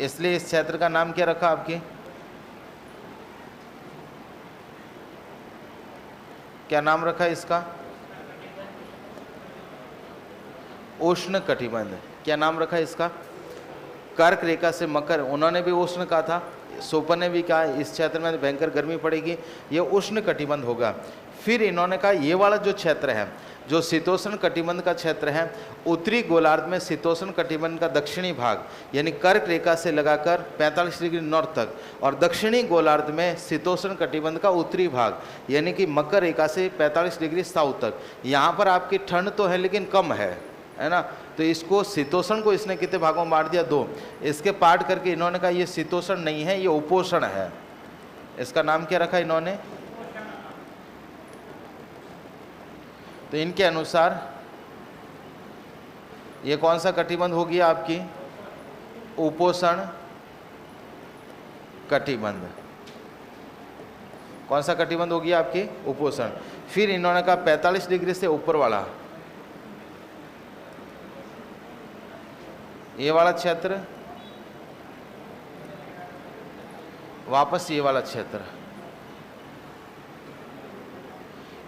इसलिए इस क्षेत्र का नाम क्या रखा आपकी? क्या नाम रखा इसका? उष्ण कटिबंध। क्या नाम रखा इसका? कर्क रेखा से मकर, उन्होंने भी उष्ण कहा था, सोपन ने भी कहा इस क्षेत्र में भयंकर गर्मी पड़ेगी, ये उष्ण कटिबंध होगा। फिर इन्होंने कहा ये वाला जो क्षेत्र है, जो शीतोष्ण कटिबंध का क्षेत्र है, उत्तरी गोलार्ध में शीतोष्ण कटिबंध का दक्षिणी भाग यानी कर्क रेखा से लगाकर 45 डिग्री नॉर्थ तक, और दक्षिणी गोलार्ध में शीतोष्ण कटिबंध का उत्तरी भाग यानी कि मकर रेखा से 45 डिग्री साउथ तक। यहाँ पर आपकी ठंड तो है लेकिन कम है ना। तो इसको शीतोष्ण को इसने कितने भागों में बांट दिया? 2। इसके पार्ट करके इन्होंने कहा ये शीतोष्ण नहीं है, ये उपोष्ण है। इसका नाम क्या रखा इन्होंने? तो इनके अनुसार ये कौन सा कटिबंध होगी आपकी? उपोष्ण कटिबंध। कौन सा कटिबंध होगी आपकी? उपोष्ण। फिर इन्होंने कहा 45 डिग्री से ऊपर वाला ये वाला क्षेत्र, वापस ये वाला क्षेत्र,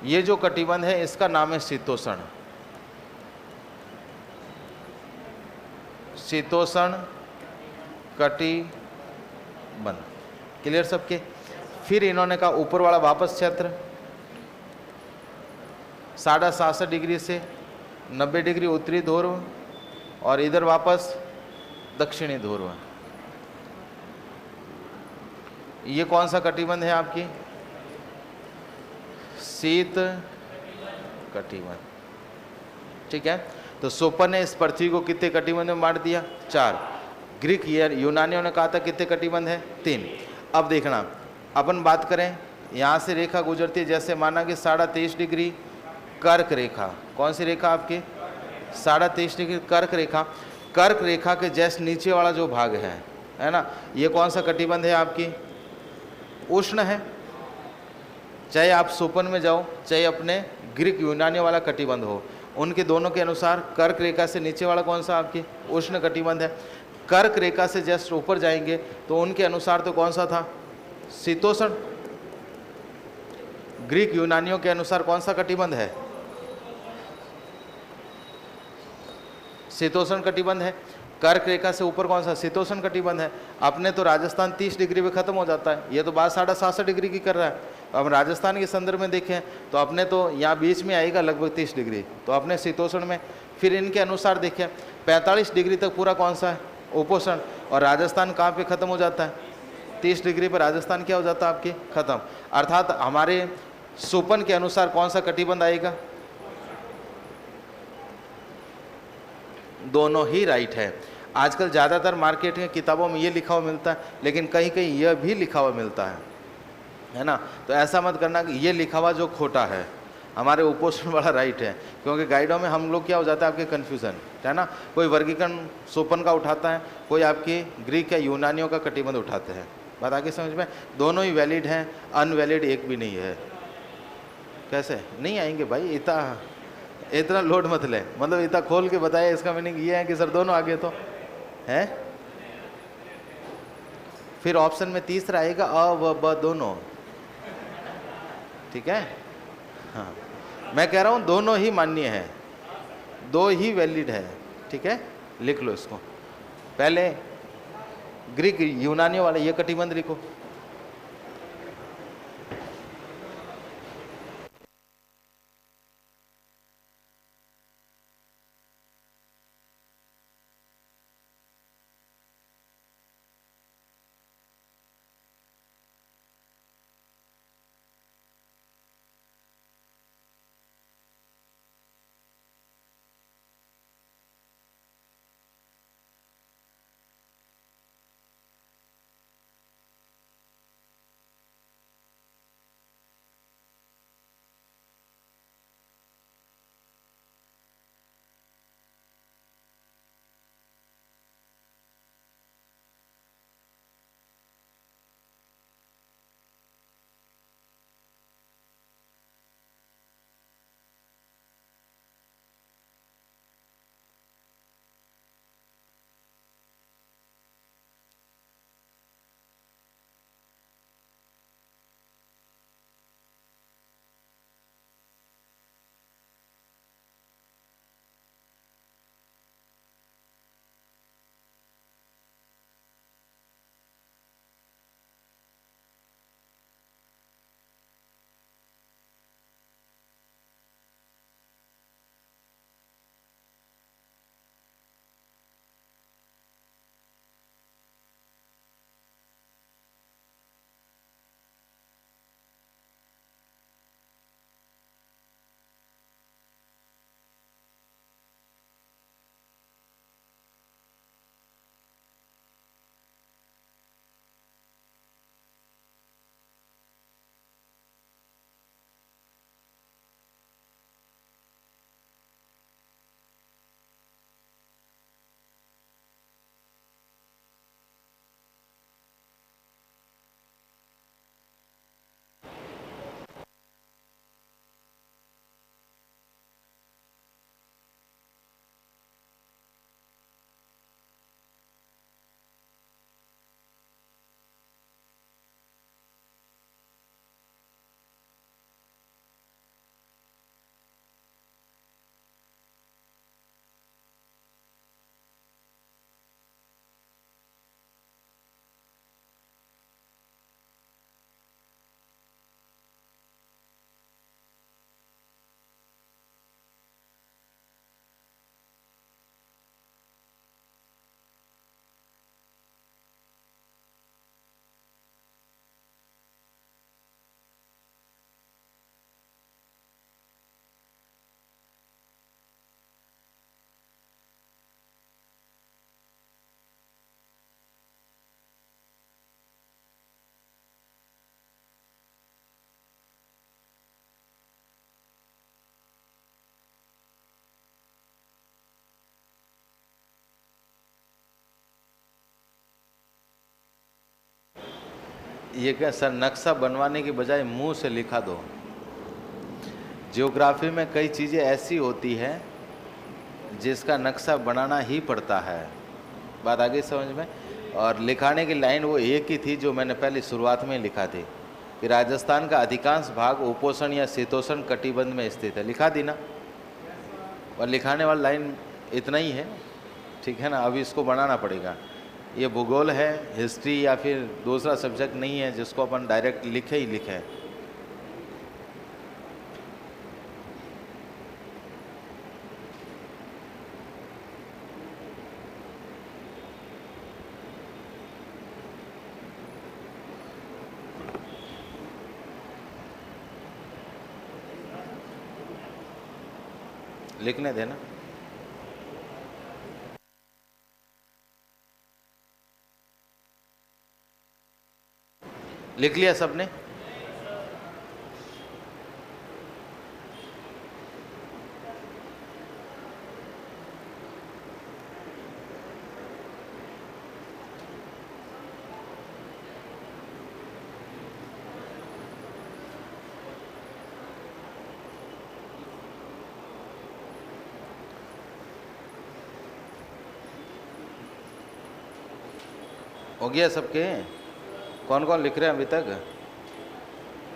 ये जो कटिबंध है इसका नाम है शीतोष्ण। शीतोष्ण कटिबंध। क्लियर सबके? फिर इन्होंने कहा ऊपर वाला वापस क्षेत्र 67.5 डिग्री से 90 डिग्री उत्तरी ध्रुव, और इधर वापस दक्षिणी ध्रुव। ये कौन सा कटिबंध है आपकी? शीत कटिबंध। ठीक है। तो सोपर ने इस पृथ्वी को कितने कटिबंध में बांट दिया? 4। ग्रीक यूनानियों ने कहा था कितने कटिबंध है? 3। अब देखना, अपन बात करें, यहाँ से रेखा गुजरती है, जैसे माना कि 23.5 डिग्री कर्क रेखा। कौन सी रेखा आपकी? 23.5 डिग्री कर्क रेखा। कर्क रेखा के जस्ट नीचे वाला जो भाग है ना, ये कौन सा कटिबंध है आपकी? उष्ण है। चाहे आप सोपन में जाओ, चाहे अपने ग्रीक यूनानी वाला कटिबंध हो, उनके दोनों के अनुसार कर्क रेखा से नीचे वाला कौन सा आपकी? उष्ण कटिबंध है। कर्क रेखा से जस्ट ऊपर जाएंगे तो उनके अनुसार तो कौन सा था? शीतोष्ण। ग्रीक यूनानियों के अनुसार कौन सा कटिबंध है? शीतोष्ण कटिबंध है। कर्क रेखा से ऊपर कौन सा? शीतोष्ण कटिबंध है। अपने तो राजस्थान 30 डिग्री पे खत्म हो जाता है, ये तो बात 67.5 डिग्री की कर रहा है। अब राजस्थान के संदर्भ में देखें तो अपने तो यहाँ बीच में आएगा लगभग 30 डिग्री, तो अपने शीतोष्ण में। फिर इनके अनुसार देखें 45 डिग्री तक पूरा कौन सा है? उपोष्ण। और राजस्थान कहाँ पे खत्म हो जाता है? 30 डिग्री पर राजस्थान क्या हो जाता है आपकी? खत्म। अर्थात हमारे सोपन के अनुसार कौन सा कटिबंध आएगा? दोनों ही राइट है। आजकल ज़्यादातर मार्केट की किताबों में ये लिखा हुआ मिलता है, लेकिन कहीं कहीं यह भी लिखा हुआ मिलता है ना। तो ऐसा मत करना कि ये लिखा हुआ जो खोटा है, हमारे उपोष्ण वाला राइट है, क्योंकि गाइडों में हम लोग क्या हो जाता है आपके कन्फ्यूज़न, है ना। कोई वर्गीकरण सोपन का उठाता है, कोई आपकी ग्रीक या यूनानियों का कटिबंध उठाते हैं। बात आगे समझ में? दोनों ही वैलिड हैं, अनवैलिड एक भी नहीं है। कैसे नहीं आएंगे भाई? इतना लोड मत ले, मतलब इतना खोल के बताया, इसका मीनिंग ये है कि सर दोनों आगे तो है। फिर ऑप्शन में तीसरा आएगा अ व ब दोनों। ठीक है। हाँ, मैं कह रहा हूं दोनों ही मान्य है, दो ही वैलिड है। ठीक है, लिख लो इसको। पहले ग्रीक यूनानियों वाले ये कटिबंध लिखो। ये क्या सर, नक्शा बनवाने की बजाय मुंह से लिखा दो। ज्योग्राफी में कई चीज़ें ऐसी होती हैं जिसका नक्शा बनाना ही पड़ता है। बात आ गई समझ में। और लिखाने की लाइन वो एक ही थी जो मैंने पहले शुरुआत में लिखा थी कि राजस्थान का अधिकांश भाग उपोष्ण या शीतोष्ण कटिबंध में स्थित है। लिखा दी ना। और लिखाने वाली लाइन इतना ही है, ठीक है ना। अभी इसको बनाना पड़ेगा। ये भूगोल है, हिस्ट्री या फिर दूसरा सब्जेक्ट नहीं है जिसको अपन डायरेक्ट लिखे ही लिखें। लिखने देना। लिख लिया सबने? हो गया सबके? कौन कौन लिख रहे हैं अभी तक?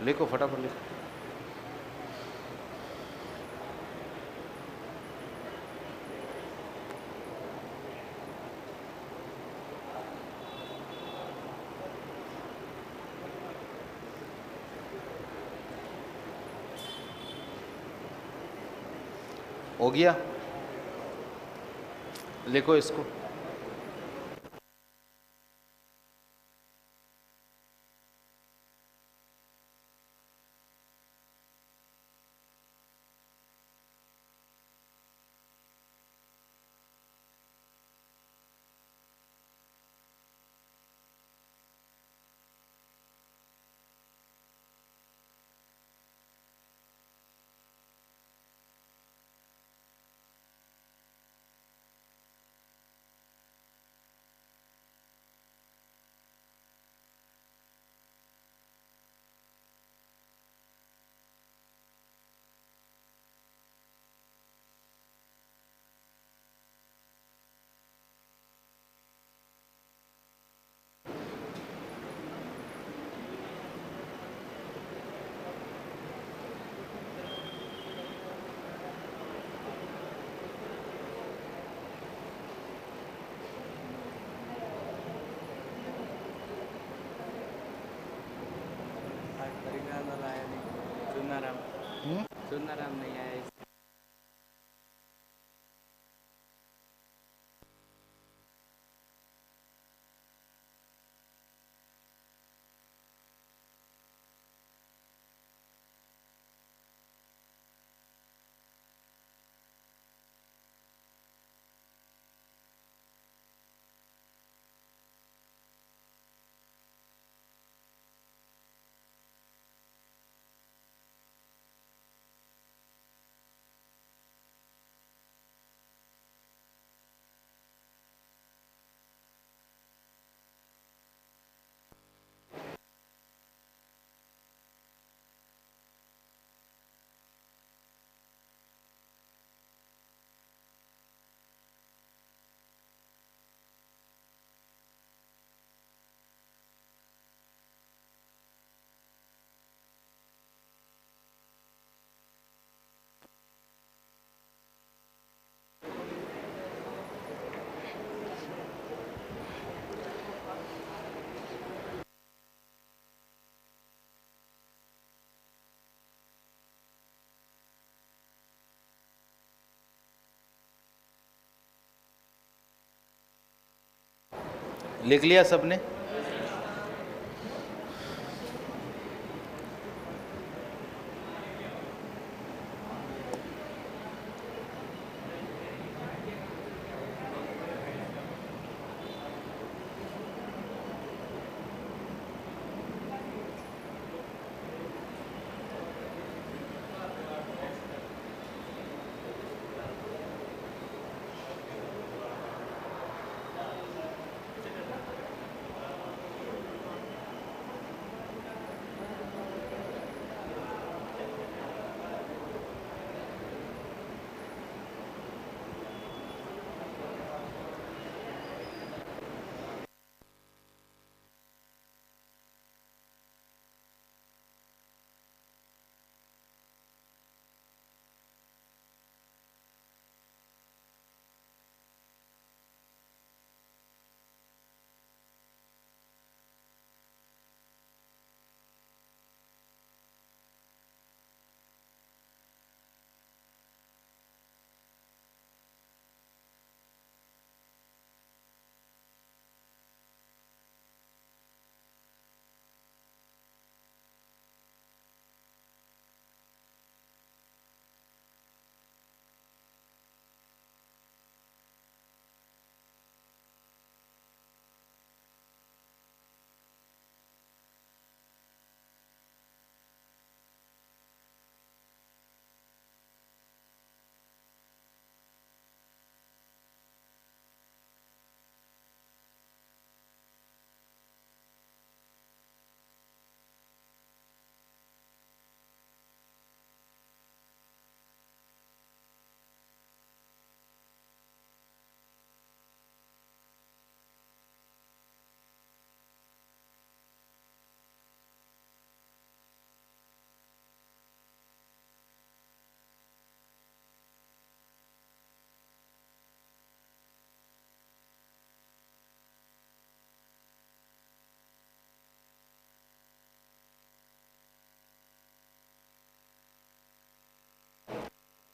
लिखो फटाफट लिखो। हो गया? लिखो इसको। सुनाराम नहीं आया। लिख लिया सबने?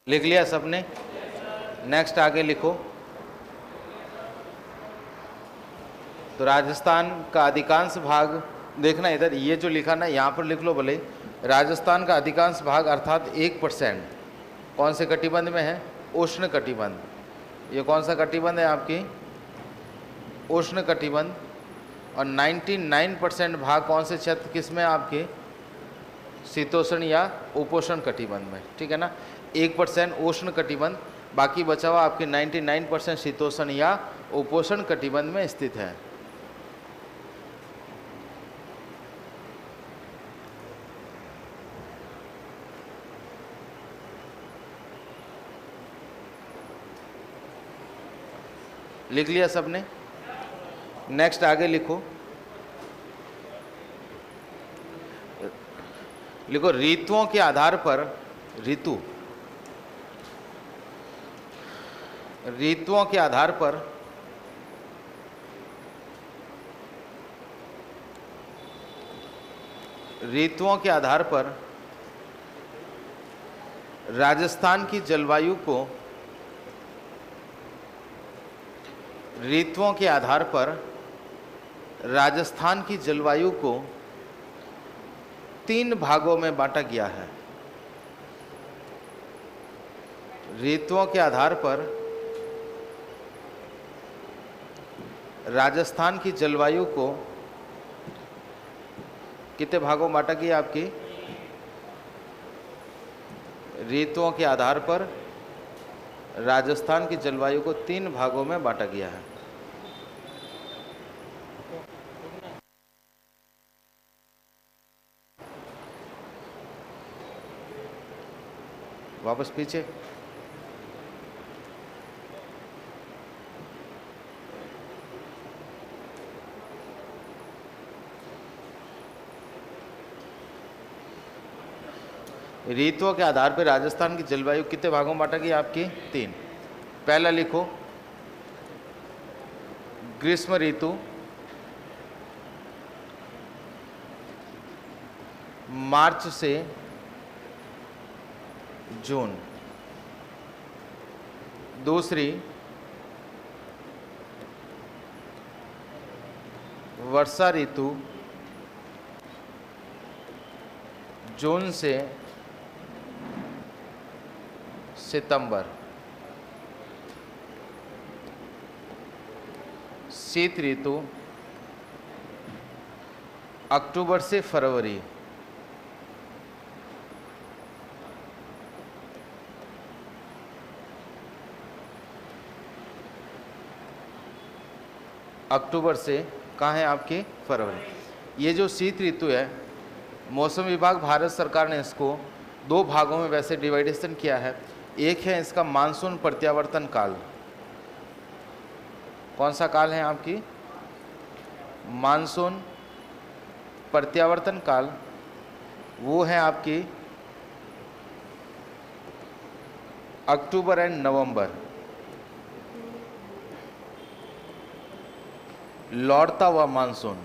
लिख लिया सबने? नेक्स्ट आगे लिखो। तो राजस्थान का अधिकांश भाग, देखना इधर ये जो लिखा ना यहाँ पर लिख लो भले। राजस्थान का अधिकांश भाग अर्थात 1% कौन से कटिबंध में है? उष्ण कटिबंध। ये कौन सा कटिबंध है आपकी? उष्ण कटिबंध। और 99% भाग कौन से क्षेत्र किस में आपके? शीतोष्ण या उपोष्ण कटिबंध में, ठीक है ना। 1% उष्ण कटिबंध, बाकी बचा हुआ आपके 99% शीतोष्ण या उपोष्ण कटिबंध में स्थित है। लिख लिया सबने? नेक्स्ट आगे लिखो। लिखो ऋतुओं के आधार पर, ऋतुओं के आधार पर राजस्थान की जलवायु को, ऋतुओं के आधार पर राजस्थान की जलवायु को 3 भागों में बांटा गया है। ऋतुओं के आधार पर राजस्थान की जलवायु को कितने भागों में बांटा गया? आपकी ऋतुओं के आधार पर राजस्थान की जलवायु को 3 भागों में बांटा गया है। वापस पीछे। ऋतुओं के आधार पर राजस्थान की जलवायु कितने भागों में बांटा गया? आपकी 3। पहला लिखो ग्रीष्म ऋतु, मार्च से जून। दूसरी वर्षा ऋतु, जून से सितंबर। शीत ऋतु, अक्टूबर से फरवरी। अक्टूबर से कहाँ है आपकी? फरवरी। ये जो शीत ऋतु है, मौसम विभाग भारत सरकार ने इसको 2 भागों में वैसे डिवाइडेशन किया है। एक है इसका मानसून प्रत्यावर्तन काल। कौन सा काल है आपकी? मानसून प्रत्यावर्तन काल। वो है आपकी अक्टूबर एंड नवंबर। लौटता हुआ मानसून।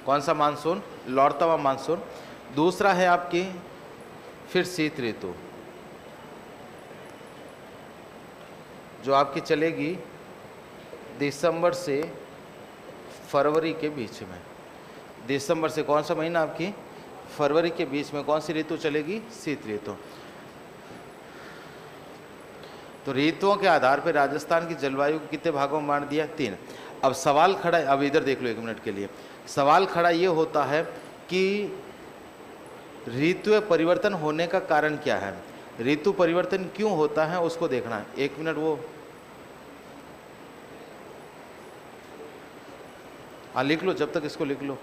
कौन सा मानसून? लौटता हुआ मानसून। दूसरा है आपकी फिर शीत ऋतु, जो आपकी चलेगी दिसंबर से फरवरी के बीच में। दिसंबर से कौन सा महीना आपकी? फरवरी के बीच में कौन सी ऋतु चलेगी? शीत ऋतु। तो ऋतुओं के आधार पर राजस्थान की जलवायु को कितने भागों में बांट दिया? 3। अब सवाल खड़ा है, अब इधर देख लो 1 मिनट के लिए। सवाल खड़ा ये होता है कि ऋतु परिवर्तन होने का कारण क्या है? ऋतु परिवर्तन क्यों होता है उसको देखना है। 1 मिनट वो हाँ लिख लो, जब तक इसको लिख लो।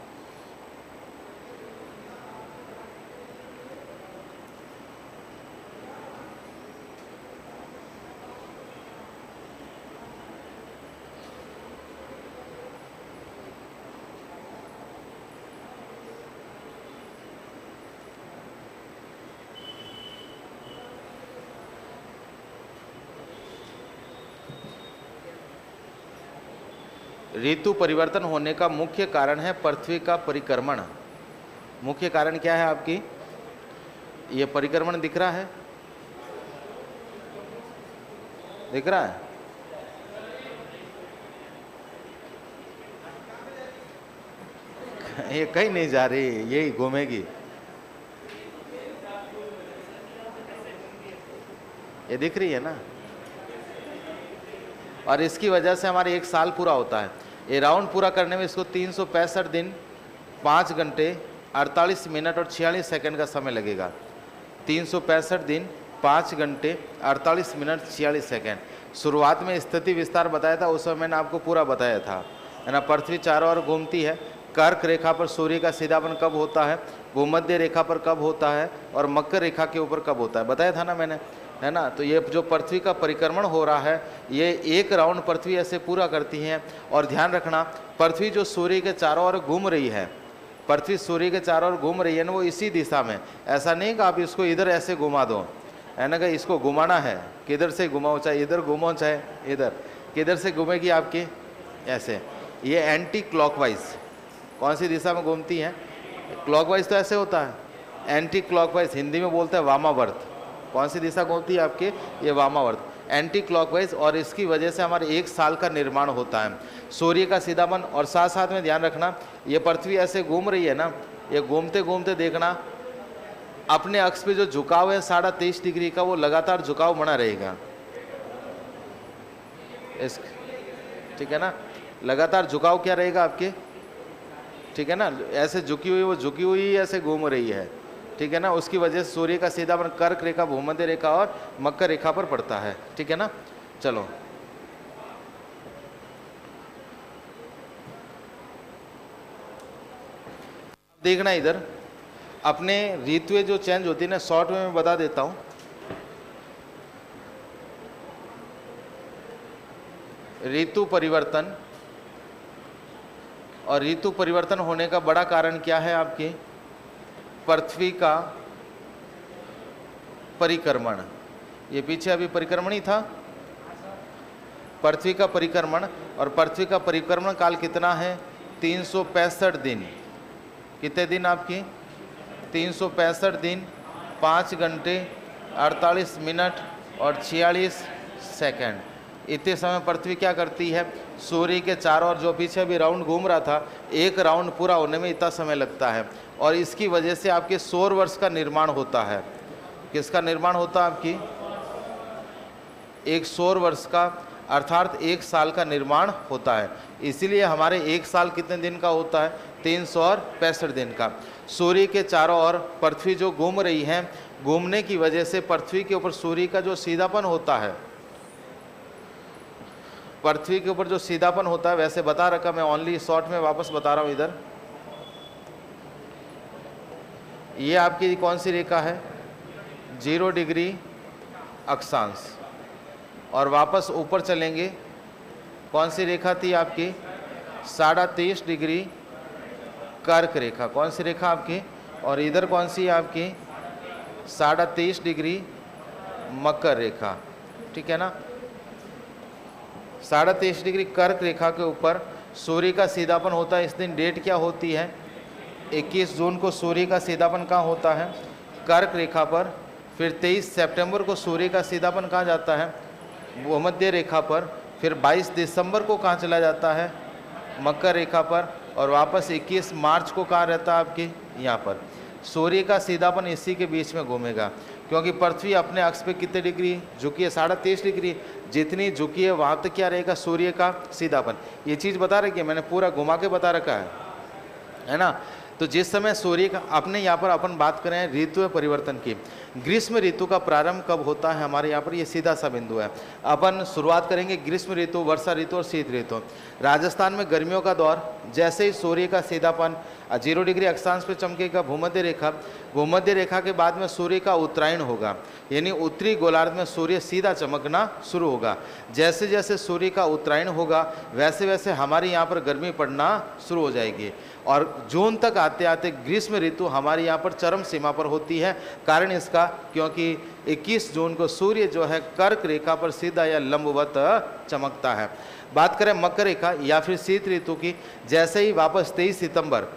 ऋतु परिवर्तन होने का मुख्य कारण है पृथ्वी का परिक्रमण। मुख्य कारण क्या है आपकी? ये परिक्रमण दिख रहा है, दिख रहा है? ये कहीं नहीं जा रही, यही घूमेगी। ये दिख रही है ना? और इसकी वजह से हमारे 1 साल पूरा होता है। ये राउंड पूरा करने में इसको 365 दिन 5 घंटे 48 मिनट और 46 सेकंड का समय लगेगा। 365 दिन 5 घंटे 48 मिनट 46 सेकंड। शुरुआत में स्थिति विस्तार बताया था, उस समय मैंने आपको पूरा बताया था, है ना। पृथ्वी चारों ओर घूमती है। कर्क रेखा पर सूर्य का सीधापन कब होता है, भूमध्य रेखा पर कब होता है, और मकर रेखा के ऊपर कब होता है, बताया था ना मैंने, है ना। तो ये जो पृथ्वी का परिक्रमण हो रहा है, ये 1 राउंड पृथ्वी ऐसे पूरा करती है। और ध्यान रखना, पृथ्वी जो सूर्य के चारों ओर घूम रही है, पृथ्वी सूर्य के चारों ओर घूम रही है ना, वो इसी दिशा में। ऐसा नहीं कि आप इसको इधर ऐसे घुमा दो, है ना, कि इसको घुमाना है, किधर से घुमाओ, चाहे इधर घुमाओ चाहे इधर, किधर से घूमेगी आपकी, ऐसे। ये एंटी क्लॉकवाइज, कौन सी दिशा में घूमती है? क्लॉकवाइज तो ऐसे होता है, एंटी क्लॉकवाइज हिंदी में बोलते हैं वामावर्त। कौन सी दिशा घूमती है आपके? ये वामावर्त, एंटी क्लॉकवाइज। और इसकी वजह से हमारे 1 साल का निर्माण होता है। सूर्य का सीधापन, और साथ साथ में ध्यान रखना, ये पृथ्वी ऐसे घूम रही है ना, ये घूमते घूमते देखना अपने अक्ष पे जो झुकाव है 23.5 डिग्री का, वो लगातार झुकाव बना रहेगा। इस ठीक है ना, लगातार झुकाव क्या रहेगा आपके, ठीक है ना। ऐसे झुकी हुई, वो झुकी हुई ऐसे घूम रही है, ठीक है ना। उसकी वजह से सूर्य का सीधापन कर्क रेखा, भूमध्य रेखा और मकर रेखा पर पड़ता है, ठीक है ना। चलो देखना इधर, अपने ऋतुएं जो चेंज होती है ना, शॉर्ट में मैं बता देता हूं। ऋतु परिवर्तन, और ऋतु परिवर्तन होने का बड़ा कारण क्या है आपके? पृथ्वी का परिक्रमण। ये पीछे अभी परिक्रमण ही था, पृथ्वी का परिक्रमण। और पृथ्वी का परिक्रमण काल कितना है? 365 दिन। कितने दिन आपकी? 365 दिन 5 घंटे 48 मिनट और 46 सेकंड। इतने समय पृथ्वी क्या करती है? सूर्य के चारों ओर, जो पीछे अभी राउंड घूम रहा था, 1 राउंड पूरा होने में इतना समय लगता है। और इसकी वजह से आपके सौर वर्ष का निर्माण होता है। किसका निर्माण होता है आपकी? एक सौर वर्ष का, अर्थात 1 साल का निर्माण होता है। इसीलिए हमारे 1 साल कितने दिन का होता है? 365 दिन का। सूर्य के चारों ओर पृथ्वी जो घूम रही है, घूमने की वजह से पृथ्वी के ऊपर सूर्य का जो सीधापन होता है, पृथ्वी के ऊपर जो सीधापन होता है, वैसे बता रखा, मैं ओनली शॉर्ट में वापस बता रहा हूं। इधर ये आपकी कौन सी रेखा है? 0 डिग्री अक्षांश। और वापस ऊपर चलेंगे, कौन सी रेखा थी आपकी? 23.5 डिग्री कर्क रेखा। कौन सी रेखा आपकी? और इधर कौन सी है आपकी? 23.5 डिग्री मकर रेखा, ठीक है ना। 23.5 डिग्री कर्क रेखा के ऊपर सूर्य का सीधापन होता है। इस दिन डेट क्या होती है? 21 जून को सूर्य का सीधापन कहाँ होता है? कर्क रेखा पर। फिर 23 सितंबर को सूर्य का सीधापन कहाँ जाता है? भूमध्य रेखा पर। फिर 22 दिसंबर को कहाँ चला जाता है? मकर रेखा पर। और वापस 21 मार्च को कहाँ रहता है आपकी? यहाँ पर। सूर्य का सीधापन इसी के बीच में घूमेगा, क्योंकि पृथ्वी अपने अक्ष पे कितने डिग्री झुकी है? 23.5 डिग्री। जितनी झुकी है वहाँ तक क्या रहेगा? सूर्य का सीधापन। ये चीज़ बता रखी है, मैंने पूरा घुमा के बता रखा है ना। तो जिस समय सूर्य का, अपने यहाँ पर अपन बात करें ऋतु परिवर्तन की, ग्रीष्म ऋतु का प्रारंभ कब होता है हमारे यहाँ पर? ये सीधा सा बिंदु है। अपन शुरुआत करेंगे ग्रीष्म ऋतु, वर्षा ऋतु और शीत ऋतु। राजस्थान में गर्मियों का दौर, जैसे ही सूर्य का सीधापन 0 डिग्री अक्षांश पे चमकेगा भूमध्य रेखा, भूमध्य रेखा के बाद में सूर्य का उत्तरायण होगा, यानी उत्तरी गोलार्ध में सूर्य सीधा चमकना शुरू होगा। जैसे जैसे सूर्य का उत्तरायण होगा, वैसे वैसे हमारे यहाँ पर गर्मी पड़ना शुरू हो जाएगी। और जून तक आते आते ग्रीष्म ऋतु हमारे यहाँ पर चरम सीमा पर होती है। कारण इसका, क्योंकि 21 जून को सूर्य जो है कर्क रेखा पर सीधा या लंबवत चमकता है। बात करें मकर रेखा या फिर शीत ऋतु की, जैसे ही वापस 23 सितंबर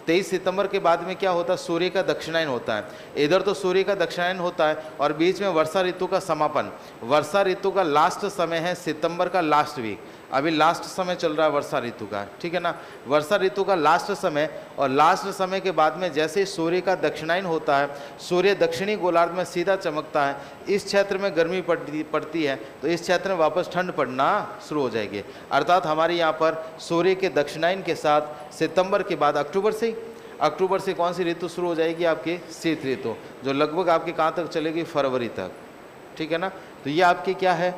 23 सितंबर के बाद में क्या होता है, सूर्य का दक्षिणायन होता है। इधर तो सूर्य का दक्षिणायन होता है और बीच में वर्षा ऋतु का समापन। वर्षा ऋतु का लास्ट समय है सितंबर का लास्ट वीक, अभी लास्ट समय चल रहा है वर्षा ऋतु का, ठीक है ना। वर्षा ऋतु का लास्ट समय, और लास्ट समय के बाद में जैसे ही सूर्य का दक्षिणायन होता है, सूर्य दक्षिणी गोलार्ध में सीधा चमकता है, इस क्षेत्र में गर्मी पड़ती है, तो इस क्षेत्र में वापस ठंड पड़ना शुरू हो जाएगी। अर्थात हमारे यहाँ पर सूर्य के दक्षिणायन के साथ सितंबर के बाद अक्टूबर से कौन सी ऋतु शुरू हो जाएगी, आपकी शीत ऋतु, जो लगभग आपकी कहाँ तक चलेगी, फरवरी तक, ठीक है ना। तो ये आपकी क्या है,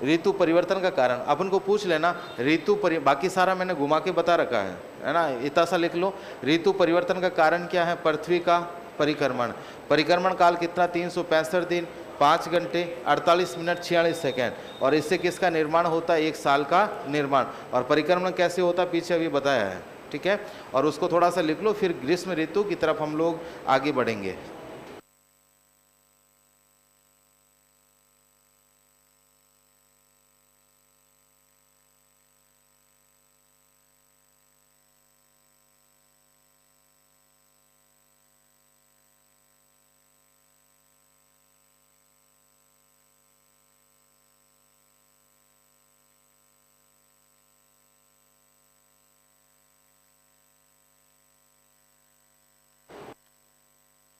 ऋतु परिवर्तन का कारण। अपन को पूछ लेना बाकी सारा मैंने घुमा के बता रखा है ना, इतना सा लिख लो। ऋतु परिवर्तन का कारण क्या है, पृथ्वी का परिक्रमण काल कितना, 365 दिन 5 घंटे 48 मिनट 46 सेकेंड। और इससे किसका निर्माण होता है, 1 साल का निर्माण। और परिक्रमण कैसे होता है पीछे अभी बताया है, ठीक है। और उसको थोड़ा सा लिख लो, फिर ग्रीष्म ऋतु की तरफ हम लोग आगे बढ़ेंगे।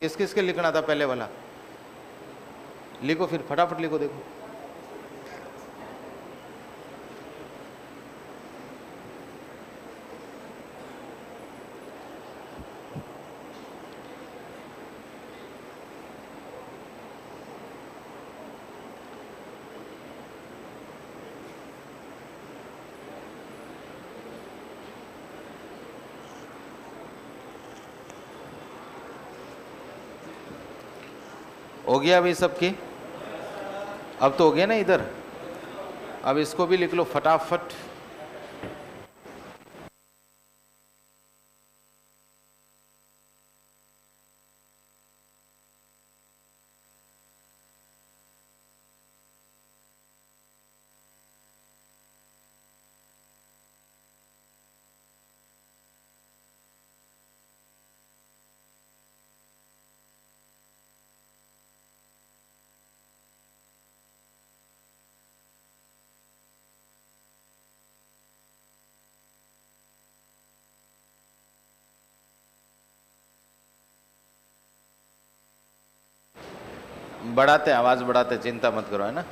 किस किस के लिखना था पहले वाला, लिखो फिर फटाफट लिखो, देखो। हो गया अभी सबकी, अब तो हो गया ना इधर। अब इसको भी लिख लो फटाफट। बढ़ाते, आवाज बढ़ाते, चिंता मत करो, है ना।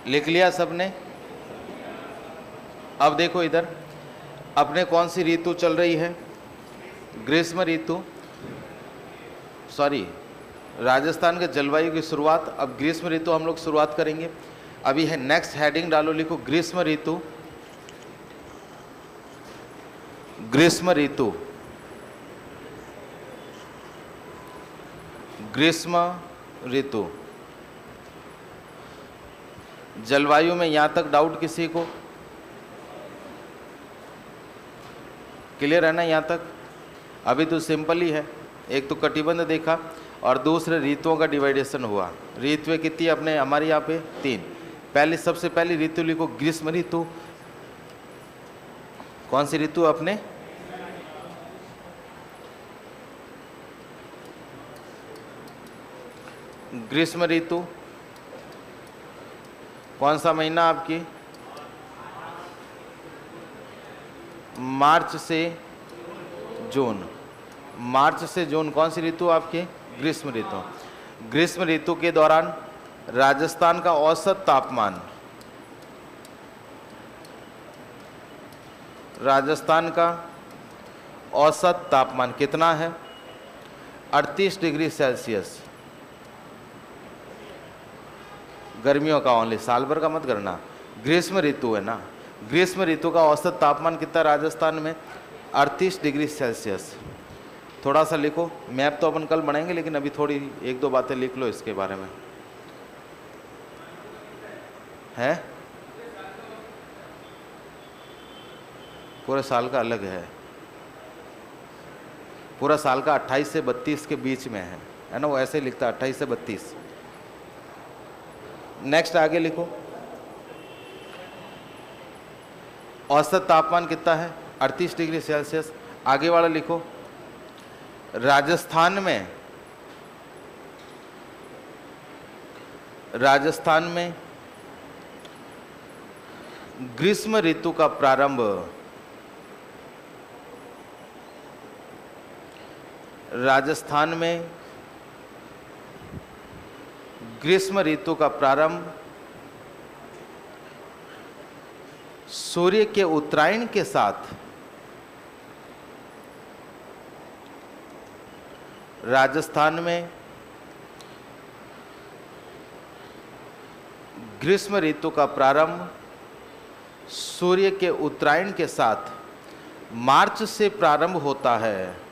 लिख लिया सबने। अब देखो इधर, अपने कौन सी ऋतु चल रही है, ग्रीष्म ऋतु, सॉरी राजस्थान के जलवायु की शुरुआत, अब ग्रीष्म ऋतु हम लोग शुरुआत करेंगे। अभी है नेक्स्ट हेडिंग डालो, लिखो ग्रीष्म ऋतु। ग्रीष्म ऋतु, ग्रीष्म ऋतु। जलवायु में यहां तक डाउट किसी को? क्लियर है ना यहां तक? अभी तो सिंपल ही है, एक तो कटिबंध देखा और दूसरे ऋतुओं का डिवाइडेशन हुआ। ऋतुएं कितनी अपने हमारे यहाँ पे? 3। पहले सबसे पहली ऋतु लिखो ग्रीष्म ऋतु। कौन सी ऋतु अपने? ग्रीष्म ऋतु। कौन सा महीना आपकी? मार्च से जून। मार्च से जून कौन सी ऋतु आपकी? ग्रीष्म ऋतु। ग्रीष्म ऋतु के दौरान राजस्थान का औसत तापमान, राजस्थान का औसत तापमान कितना है? 38 डिग्री सेल्सियस। गर्मियों का ओनली, साल भर का मत करना, ग्रीष्म ऋतु है ना। ग्रीष्म ऋतु का औसत तापमान कितना राजस्थान में? 38 डिग्री सेल्सियस। थोड़ा सा लिखो, मैप तो अपन कल बनाएंगे लेकिन अभी थोड़ी 1-2 बातें लिख लो इसके बारे में। है पूरे साल का अलग है, पूरा साल का 28 से 32 के बीच में है ना, वो ऐसे ही लिखता है 28 से 32। नेक्स्ट आगे लिखो, औसत तापमान कितना है? 38 डिग्री सेल्सियस। आगे वाला लिखो, राजस्थान में ग्रीष्म ऋतु का प्रारंभ, राजस्थान में ग्रीष्म ऋतु का प्रारंभ सूर्य के उत्तरायण के साथ, राजस्थान में ग्रीष्म ऋतु का प्रारंभ सूर्य के उत्तरायण के साथ मार्च से प्रारंभ होता है।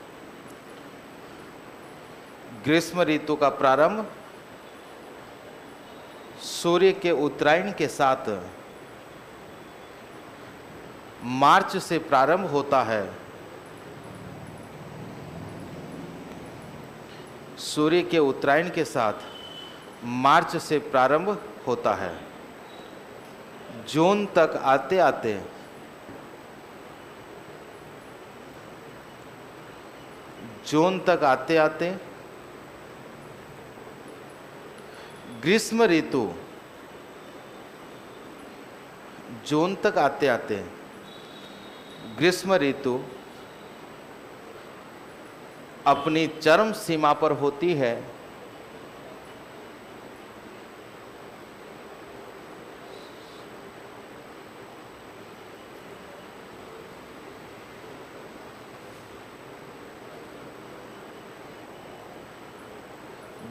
ग्रीष्म ऋतु का प्रारंभ सूर्य के उत्तरायण के साथ मार्च से प्रारंभ होता है। सूर्य के उत्तरायण के साथ मार्च से प्रारंभ होता है। जून तक आते आते ग्रीष्म ऋतु, जून तक आते आते ग्रीष्म ऋतु अपनी चरम सीमा पर होती है।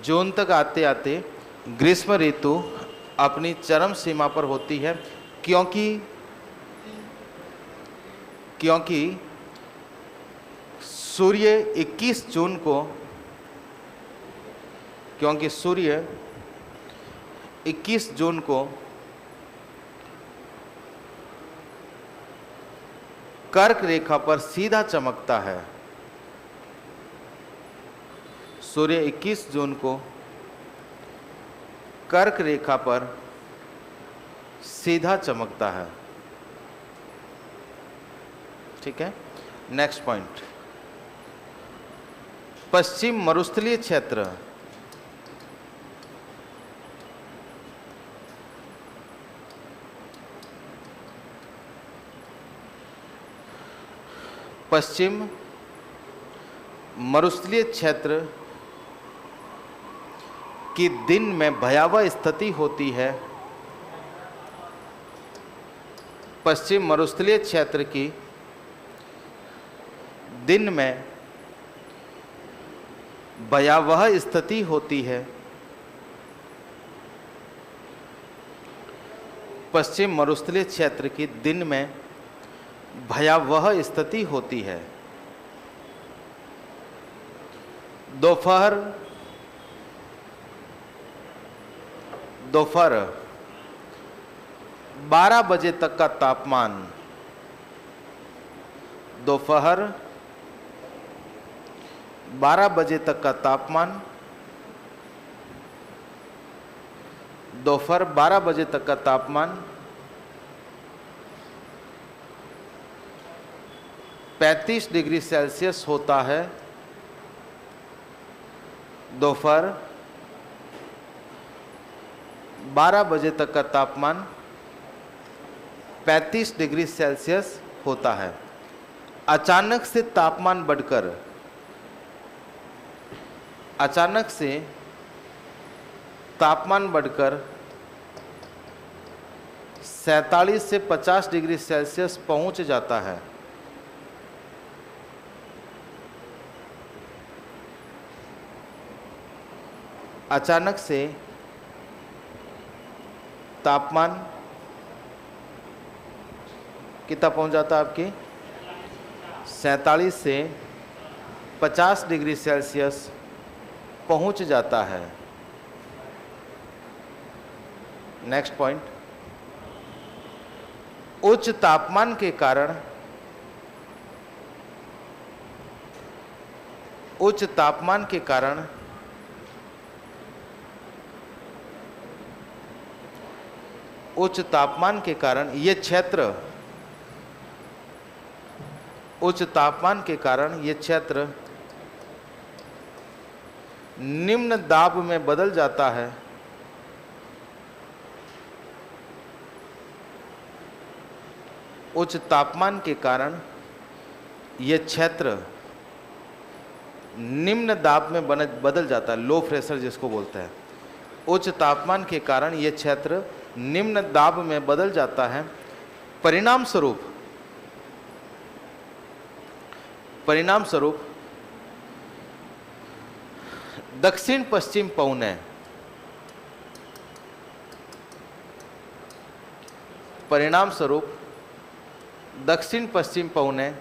जून तक आते आते ग्रीष्म ऋतु अपनी चरम सीमा पर होती है, क्योंकि सूर्य 21 जून को, क्योंकि सूर्य 21 जून को कर्क रेखा पर सीधा चमकता है। सूर्य 21 जून को कर्क रेखा पर सीधा चमकता है। ठीक है, नेक्स्ट पॉइंट, पश्चिम मरुस्थलीय क्षेत्र। पश्चिम मरुस्थलीय क्षेत्र की दिन में भयावह स्थिति होती है। पश्चिम मरुस्थलीय क्षेत्र की दिन में भयावह स्थिति होती है। पश्चिम मरुस्थलीय क्षेत्र की दिन में भयावह स्थिति होती है। दोपहर 12 बजे तक का तापमान, दोपहर 12 बजे तक का तापमान, दोपहर 12 बजे तक का तापमान 35 डिग्री सेल्सियस होता है। दोपहर 12 बजे तक का तापमान 35 डिग्री सेल्सियस होता है। अचानक से तापमान बढ़कर, अचानक से तापमान बढ़कर 47 से 50 डिग्री सेल्सियस पहुंच जाता है। अचानक से तापमान कितना पहुंच जाता है आपकी? 47 से 50 डिग्री सेल्सियस पहुंच जाता है। नेक्स्ट पॉइंट, उच्च तापमान के कारण, उच्च तापमान के कारण उच्च तापमान के कारण ये क्षेत्र, उच्च तापमान के कारण ये क्षेत्र निम्न दाब में बदल जाता है। उच्च तापमान के कारण ये क्षेत्र निम्न दाब में बदल जाता है, लो प्रेशर जिसको बोलते हैं। उच्च तापमान के कारण ये क्षेत्र निम्न दाब में बदल जाता है। परिणाम स्वरूप दक्षिण पश्चिम पवनें, परिणाम स्वरूप दक्षिण पश्चिम पवनें,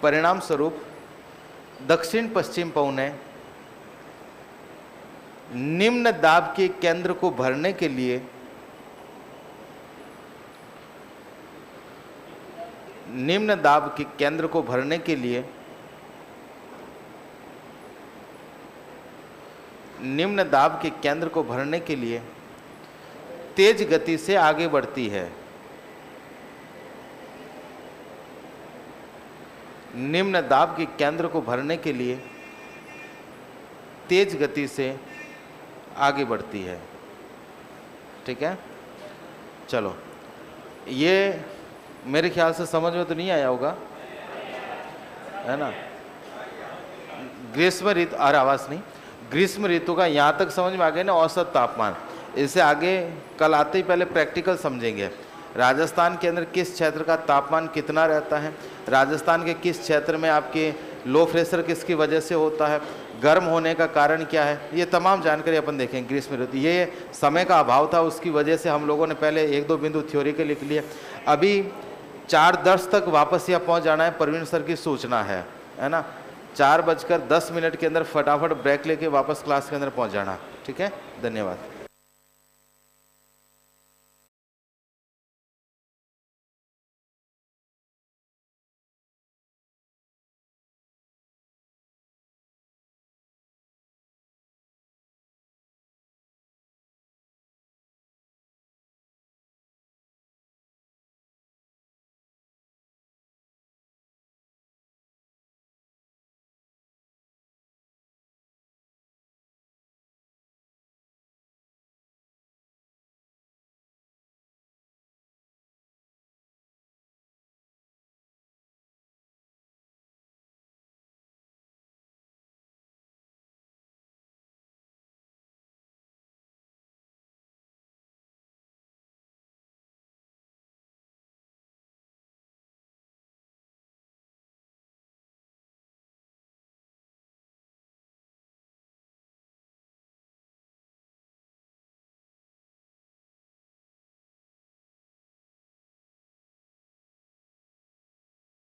परिणाम स्वरूप दक्षिण पश्चिम पवनें निम्न दाब के केंद्र को भरने के लिए, निम्न दाब के केंद्र को भरने के लिए, निम्न दाब के केंद्र को भरने के लिए तेज गति से आगे बढ़ती है। निम्न दाब के केंद्र को भरने के लिए तेज गति से आगे बढ़ती है। ठीक है, चलो, ये मेरे ख्याल से समझ में तो नहीं आया होगा, है ना? ग्रीष्म ऋतु, और आवाज़ नहीं, ग्रीष्म ऋतु का यहाँ तक समझ में आ गया ना, औसत तापमान। इससे आगे कल आते ही पहले प्रैक्टिकल समझेंगे। राजस्थान के अंदर किस क्षेत्र का तापमान कितना रहता है, राजस्थान के किस क्षेत्र में आपके लो प्रेशर किसकी वजह से होता है, गर्म होने का कारण क्या है, ये तमाम जानकारी अपन देखेंगे ग्रीष्म ऋतु। ये समय का अभाव था, उसकी वजह से हम लोगों ने पहले 1-2 बिंदु थ्योरी के लिख लिए। अभी 4:10 तक वापस यहाँ पहुँच जाना है, परवीन सर की सूचना है ना? 4:10 के अंदर फटाफट ब्रेक लेके वापस क्लास के अंदर पहुँच जाना। ठीक है, धन्यवाद।